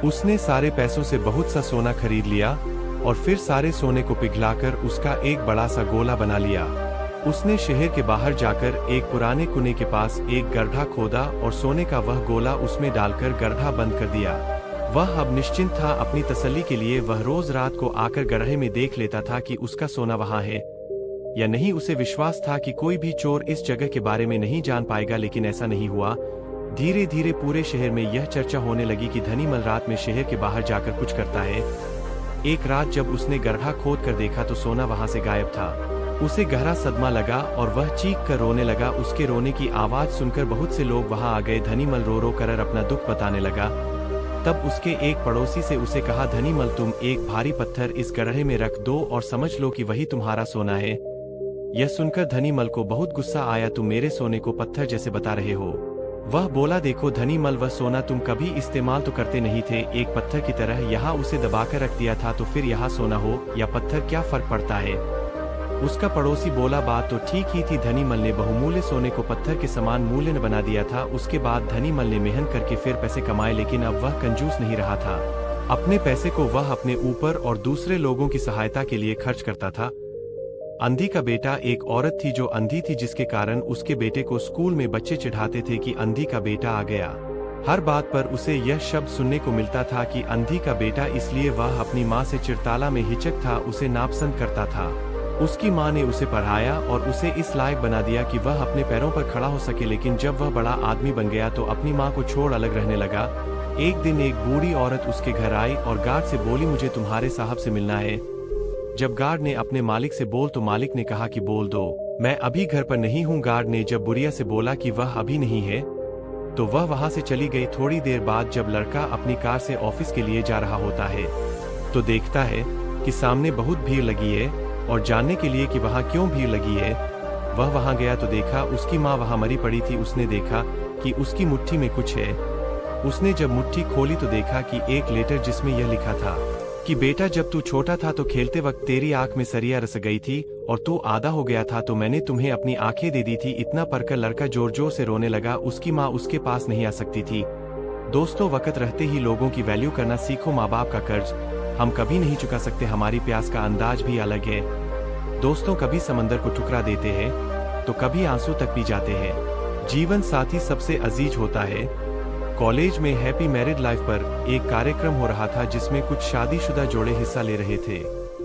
उसने सारे पैसों से बहुत सा सोना खरीद लिया और फिर सारे सोने को पिघलाकर उसका एक बड़ा सा गोला बना लिया। उसने शहर के बाहर जाकर एक पुराने कुएं के पास एक गड्ढा खोदा और सोने का वह गोला उसमें डालकर गड्ढा बंद कर दिया। वह अब निश्चिंत था। अपनी तसल्ली के लिए वह रोज रात को आकर गड्ढे में देख लेता था कि उसका सोना वहां है या नहीं। उसे विश्वास था कि कोई भी चोर इस जगह के बारे में नहीं जान पाएगा, लेकिन ऐसा नहीं हुआ। धीरे धीरे पूरे शहर में यह चर्चा होने लगी कि धनीमल रात में शहर के बाहर जाकर कुछ करता है। एक रात जब उसने गड्ढा खोद कर देखा तो सोना वहां से गायब था। उसे गहरा सदमा लगा और वह चीख कर रोने लगा। उसके रोने की आवाज सुनकर बहुत से लोग वहां आ गए। धनीमल रो रो कर अपना दुख बताने लगा। तब उसके एक पड़ोसी से उसे कहा, धनीमल तुम एक भारी पत्थर इस गड्ढे में रख दो और समझ लो कि वही तुम्हारा सोना है। यह सुनकर धनीमल को बहुत गुस्सा आया, तुम मेरे सोने को पत्थर जैसे बता रहे हो। वह बोला, देखो धनीमल, वह सोना तुम कभी इस्तेमाल तो करते नहीं थे, एक पत्थर की तरह यहाँ उसे दबाकर रख दिया था, तो फिर यहाँ सोना हो या पत्थर क्या फर्क पड़ता है। उसका पड़ोसी बोला, बात तो ठीक ही थी, धनी मल ने बहुमूल्य सोने को पत्थर के समान मूल्य न बना दिया था। उसके बाद धनी मल ने मेहनत करके फिर पैसे कमाए, लेकिन अब वह कंजूस नहीं रहा था। अपने पैसे को वह अपने ऊपर और दूसरे लोगों की सहायता के लिए खर्च करता था। अंधी का बेटा। एक औरत थी जो अंधी थी, जिसके कारण उसके बेटे को स्कूल में बच्चे चिढ़ाते थे कि अंधी का बेटा आ गया। हर बात पर उसे यह शब्द सुनने को मिलता था कि अंधी का बेटा, इसलिए वह अपनी माँ से चिरताला में हिचक था, उसे नापसंद करता था। उसकी माँ ने उसे पढ़ाया और उसे इस लायक बना दिया कि वह अपने पैरों पर खड़ा हो सके, लेकिन जब वह बड़ा आदमी बन गया तो अपनी माँ को छोड़ अलग रहने लगा। एक दिन एक बूढ़ी औरत उसके घर आई और गार्ड से बोली, मुझे तुम्हारे साहब से मिलना है। जब गार्ड ने अपने मालिक से बोल तो मालिक ने कहा कि बोल दो, मैं अभी घर पर नहीं हूँ। गार्ड ने जब बुढ़िया से बोला कि वह अभी नहीं है तो वह वहां से चली गई। थोड़ी देर बाद जब लड़का अपनी कार से ऑफिस के लिए जा रहा होता है तो देखता है कि सामने बहुत भीड़ लगी है, और जानने के लिए कि वहां क्यों भीड़ लगी है वह वहां गया तो देखा उसकी माँ वहां मरी पड़ी थी। उसने देखा कि उसकी मुट्ठी में कुछ है। उसने जब मुट्ठी खोली तो देखा कि एक लेटर जिसमें यह लिखा था कि बेटा, जब तू छोटा था तो खेलते वक्त तेरी आंख में सरिया रस गई थी और तू आधा हो गया था, तो मैंने तुम्हें अपनी आंखें दे दी थी। इतना पढ़कर लड़का जोर जोर से रोने लगा। उसकी माँ उसके पास नहीं आ सकती थी। दोस्तों, वक्त रहते ही लोगों की वैल्यू करना सीखो। माँ बाप का कर्ज हम कभी नहीं चुका सकते, हमारी प्यास का अंदाज भी अलग है। दोस्तों, कभी समंदर को ठुकरा देते हैं तो कभी आंसू तक पी जाते हैं। जीवन साथी सबसे अजीज होता है। कॉलेज में हैप्पी मैरिड लाइफ पर एक कार्यक्रम हो रहा था जिसमें कुछ शादीशुदा जोड़े हिस्सा ले रहे थे।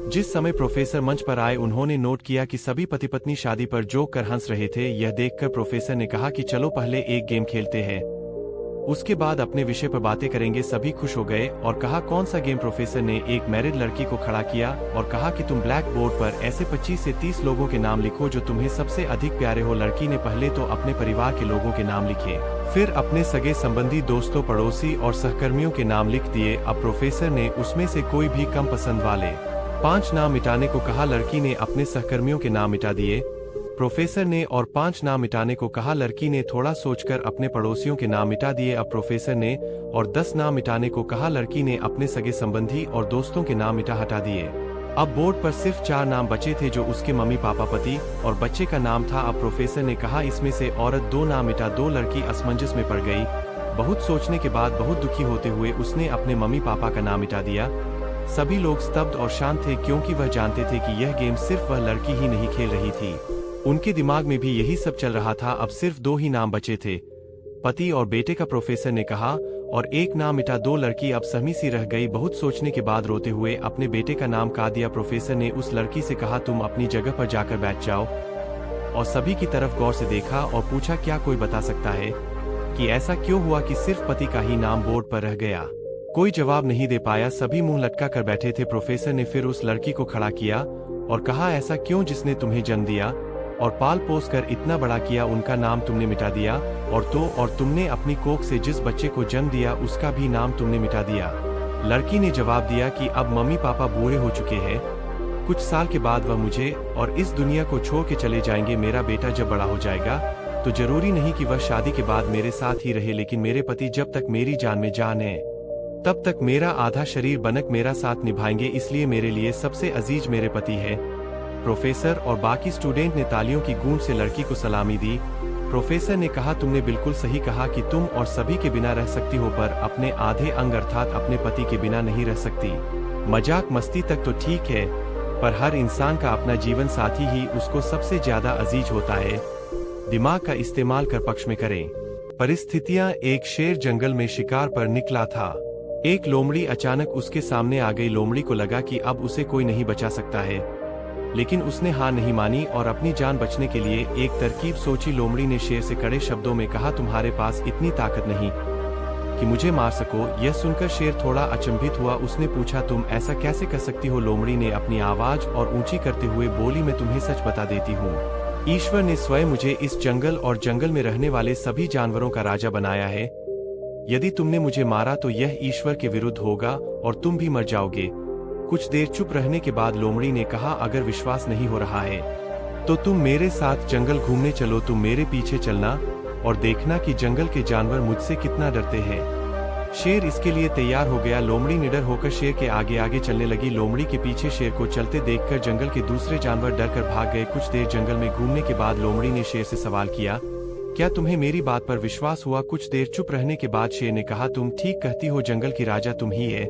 जिस समय प्रोफेसर मंच पर आए उन्होंने नोट किया कि सभी पति पत्नी शादी पर जोक कर हंस रहे थे। यह देखकर प्रोफेसर ने कहा कि चलो पहले एक गेम खेलते हैं, उसके बाद अपने विषय पर बातें करेंगे। सभी खुश हो गए और कहा, कौन सा गेम? प्रोफेसर ने एक मैरिड लड़की को खड़ा किया और कहा कि तुम ब्लैक बोर्ड पर ऐसे 25 से 30 लोगों के नाम लिखो जो तुम्हें सबसे अधिक प्यारे हो। लड़की ने पहले तो अपने परिवार के लोगों के नाम लिखे, फिर अपने सगे संबंधी, दोस्तों, पड़ोसी और सहकर्मियों के नाम लिख दिए। अब प्रोफेसर ने उसमें से कोई भी कम पसंद वाले 5 नाम मिटाने को कहा। लड़की ने अपने सहकर्मियों के नाम मिटा दिए। प्रोफेसर ने और 5 नाम मिटाने को कहा। लड़की ने थोड़ा सोचकर अपने पड़ोसियों के नाम मिटा दिए। अब प्रोफेसर ने और 10 नाम मिटाने को कहा। लड़की ने अपने सगे संबंधी और दोस्तों के नाम हटा दिए। अब बोर्ड पर सिर्फ 4 नाम बचे थे जो उसके मम्मी पापा, पति और बच्चे का नाम था। अब प्रोफेसर ने कहा, इसमें से औरत 2 नाम मिटा दो। लड़की असमंजस में पड़ गई। बहुत सोचने के बाद बहुत दुखी होते हुए उसने अपने मम्मी पापा का नाम मिटा दिया। सभी लोग स्तब्ध और शांत थे क्योंकि वह जानते थे कि यह गेम सिर्फ वह लड़की ही नहीं खेल रही थी, उनके दिमाग में भी यही सब चल रहा था। अब सिर्फ 2 ही नाम बचे थे, पति और बेटे का। प्रोफेसर ने कहा, और 1 नाम मिटा दो। लड़की अब सहमी सी रह गई। बहुत सोचने के बाद रोते हुए अपने बेटे का नाम काट दिया। प्रोफेसर ने उस लड़की से कहा, तुम अपनी जगह पर जाकर बैठ जाओ, और सभी की तरफ गौर से देखा और पूछा, क्या कोई बता सकता है कि ऐसा क्यों हुआ कि सिर्फ पति का ही नाम बोर्ड पर रह गया? कोई जवाब नहीं दे पाया। सभी मुंह लटका कर बैठे थे। प्रोफेसर ने फिर उस लड़की को खड़ा किया और कहा, ऐसा क्यों? जिसने तुम्हें जन्म दिया और पाल पोस कर इतना बड़ा किया, उनका नाम तुमने मिटा दिया। और तुमने अपनी कोख से जिस बच्चे को जन्म दिया उसका भी नाम तुमने मिटा दिया। लड़की ने जवाब दिया कि अब मम्मी पापा बूढ़े हो चुके हैं, कुछ साल के बाद वह मुझे और इस दुनिया को छोड़ के चले जाएंगे। मेरा बेटा जब बड़ा हो जाएगा तो जरूरी नहीं कि वह शादी के बाद मेरे साथ ही रहे, लेकिन मेरे पति जब तक मेरी जान में जान है तब तक मेरा आधा शरीर बनक मेरा साथ निभाएंगे। इसलिए मेरे लिए सबसे अजीज मेरे पति है। प्रोफेसर और बाकी स्टूडेंट ने तालियों की गूंज से लड़की को सलामी दी। प्रोफेसर ने कहा, तुमने बिल्कुल सही कहा कि तुम और सभी के बिना रह सकती हो, पर अपने आधे अंग अर्थात अपने पति के बिना नहीं रह सकती। मजाक मस्ती तक तो ठीक है, पर हर इंसान का अपना जीवन साथी ही उसको सबसे ज्यादा अजीज होता है। दिमाग का इस्तेमाल कर पक्ष में करें। परिस्थितियां। एक शेर जंगल में शिकार पर निकला था। एक लोमड़ी अचानक उसके सामने आ गई। लोमड़ी को लगा कि अब उसे कोई नहीं बचा सकता है, लेकिन उसने हार नहीं मानी और अपनी जान बचने के लिए एक तरकीब सोची। लोमड़ी ने शेर से कड़े शब्दों में कहा, तुम्हारे पास इतनी ताकत नहीं कि मुझे मार सको। यह सुनकर शेर थोड़ा अचंभित हुआ। उसने पूछा, तुम ऐसा कैसे कर सकती हो? लोमड़ी ने अपनी आवाज और ऊंची करते हुए बोली, मैं तुम्हें सच बता देती हूँ, ईश्वर ने स्वयं मुझे इस जंगल और जंगल में रहने वाले सभी जानवरों का राजा बनाया है। यदि तुमने मुझे मारा तो यह ईश्वर के विरुद्ध होगा और तुम भी मर जाओगे। कुछ देर चुप रहने के बाद लोमड़ी ने कहा, अगर विश्वास नहीं हो रहा है तो तुम मेरे साथ जंगल घूमने चलो। तुम मेरे पीछे चलना और देखना कि जंगल के जानवर मुझसे कितना डरते हैं। शेर इसके लिए तैयार हो गया। लोमड़ी निडर होकर शेर के आगे आगे चलने लगी। लोमड़ी के पीछे शेर को चलते देखकर जंगल के दूसरे जानवर डरकर भाग गए। कुछ देर जंगल में घूमने के बाद लोमड़ी ने शेर से सवाल किया, क्या तुम्हें मेरी बात पर विश्वास हुआ? कुछ देर चुप रहने के बाद शेर ने कहा, तुम ठीक कहती हो, जंगल की राजा तुम ही है।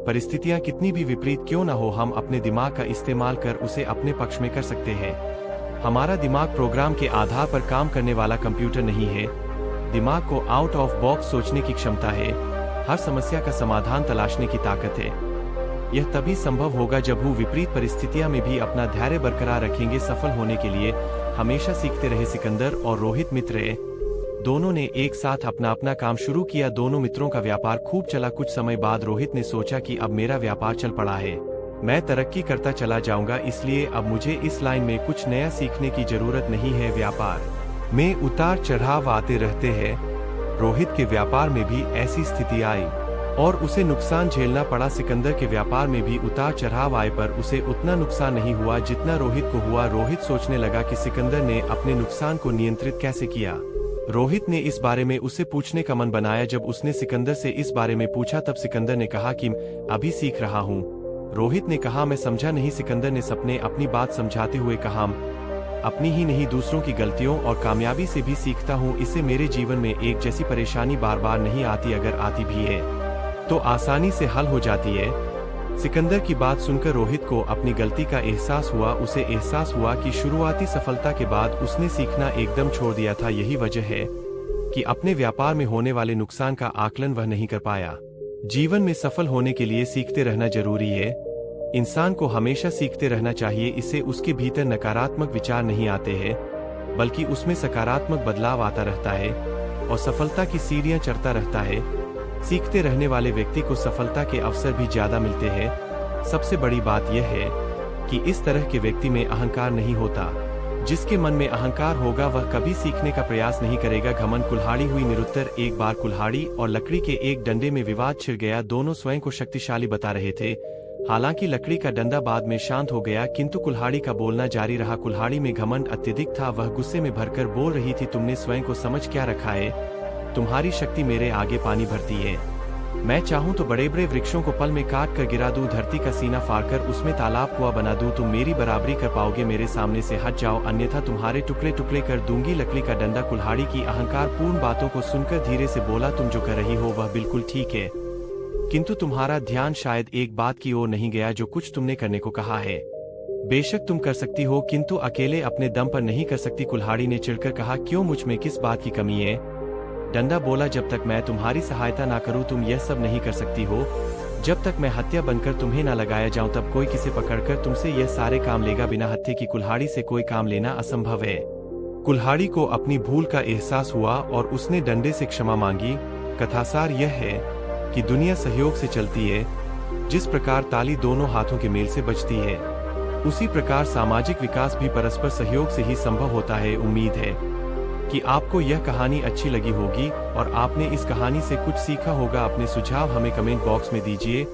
परिस्थितियां कितनी भी विपरीत क्यों न हो, हम अपने दिमाग का इस्तेमाल कर उसे अपने पक्ष में कर सकते हैं। हमारा दिमाग प्रोग्राम के आधार पर काम करने वाला कंप्यूटर नहीं है। दिमाग को आउट ऑफ बॉक्स सोचने की क्षमता है, हर समस्या का समाधान तलाशने की ताकत है। यह तभी संभव होगा जब वो विपरीत परिस्थितियां में भी अपना धैर्य बरकरार रखेंगे। सफल होने के लिए हमेशा सीखते रहे। सिकंदर और रोहित मित्र है। दोनों ने एक साथ अपना अपना काम शुरू किया। दोनों मित्रों का व्यापार खूब चला। कुछ समय बाद रोहित ने सोचा कि अब मेरा व्यापार चल पड़ा है, मैं तरक्की करता चला जाऊंगा, इसलिए अब मुझे इस लाइन में कुछ नया सीखने की जरूरत नहीं है। व्यापार में उतार चढ़ाव आते रहते हैं। रोहित के व्यापार में भी ऐसी स्थिति आई और उसे नुकसान झेलना पड़ा। सिकंदर के व्यापार में भी उतार चढ़ाव आए पर उसे उतना नुकसान नहीं हुआ जितना रोहित को हुआ। रोहित सोचने लगा कि सिकंदर ने अपने नुकसान को नियंत्रित कैसे किया। रोहित ने इस बारे में उससे पूछने का मन बनाया। जब उसने सिकंदर से इस बारे में पूछा तब सिकंदर ने कहा कि अभी सीख रहा हूँ। रोहित ने कहा, मैं समझा नहीं। सिकंदर ने सबने अपनी बात समझाते हुए कहा, अपनी ही नहीं दूसरों की गलतियों और कामयाबी से भी सीखता हूँ। इससे मेरे जीवन में एक जैसी परेशानी बार बार नहीं आती, अगर आती भी है तो आसानी से हल हो जाती है। सिकंदर की बात सुनकर रोहित को अपनी गलती का एहसास हुआ। उसे एहसास हुआ कि शुरुआती सफलता के बाद उसने सीखना एकदम छोड़ दिया था। यही वजह है कि अपने व्यापार में होने वाले नुकसान का आकलन वह नहीं कर पाया। जीवन में सफल होने के लिए सीखते रहना जरूरी है। इंसान को हमेशा सीखते रहना चाहिए। इससे उसके भीतर नकारात्मक विचार नहीं आते हैं, बल्कि उसमें सकारात्मक बदलाव आता रहता है और सफलता की सीढ़ियां चढ़ता रहता है। सीखते रहने वाले व्यक्ति को सफलता के अवसर भी ज्यादा मिलते हैं। सबसे बड़ी बात यह है कि इस तरह के व्यक्ति में अहंकार नहीं होता। जिसके मन में अहंकार होगा वह कभी सीखने का प्रयास नहीं करेगा। घमंड कुल्हाड़ी हुई निरुत्तर। एक बार कुल्हाड़ी और लकड़ी के एक डंडे में विवाद छिड़ गया। दोनों स्वयं को शक्तिशाली बता रहे थे। हालांकि लकड़ी का डंडा बाद में शांत हो गया, किंतु कुल्हाड़ी का बोलना जारी रहा। कुल्हाड़ी में घमंड अत्यधिक था। वह गुस्से में भरकर बोल रही थी, तुमने स्वयं को समझ क्या रखा है? तुम्हारी शक्ति मेरे आगे पानी भरती है। मैं चाहूं तो बड़े बड़े वृक्षों को पल में काट कर गिरा दूं, धरती का सीना फाड़कर उसमें तालाब कुआं बना दूं। तुम मेरी बराबरी कर पाओगे? मेरे सामने से हट जाओ, अन्यथा तुम्हारे टुकड़े टुकड़े कर दूंगी। लकड़ी का डंडा कुल्हाड़ी की अहंकारपूर्ण बातों को सुनकर धीरे से बोला, तुम जो कर रही हो वह बिल्कुल ठीक है, किंतु तुम्हारा ध्यान शायद एक बात की ओर नहीं गया जो कुछ तुमने करने को कहा है। बेशक तुम कर सकती हो, किंतु अकेले अपने दम पर नहीं कर सकती। कुल्हाड़ी ने चिढ़कर कहा, क्यों, मुझ में किस बात की कमी है? डंडा बोला, जब तक मैं तुम्हारी सहायता ना करूं तुम यह सब नहीं कर सकती हो। जब तक मैं हत्या बनकर तुम्हें ना लगाया जाऊं तब कोई किसे पकड़कर तुमसे यह सारे काम लेगा। बिना हत्या की कुल्हाड़ी से कोई काम लेना असंभव है। कुल्हाड़ी को अपनी भूल का एहसास हुआ और उसने डंडे से क्षमा मांगी। कथासार यह है कि दुनिया सहयोग से चलती है। जिस प्रकार ताली दोनों हाथों के मेल से बजती है, उसी प्रकार सामाजिक विकास भी परस्पर सहयोग से ही संभव होता है। उम्मीद है कि आपको यह कहानी अच्छी लगी होगी और आपने इस कहानी से कुछ सीखा होगा। अपने सुझाव हमें कमेंट बॉक्स में दीजिए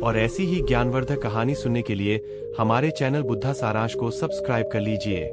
और ऐसी ही ज्ञानवर्धक कहानी सुनने के लिए हमारे चैनल बुद्धा सारांश को सब्सक्राइब कर लीजिए।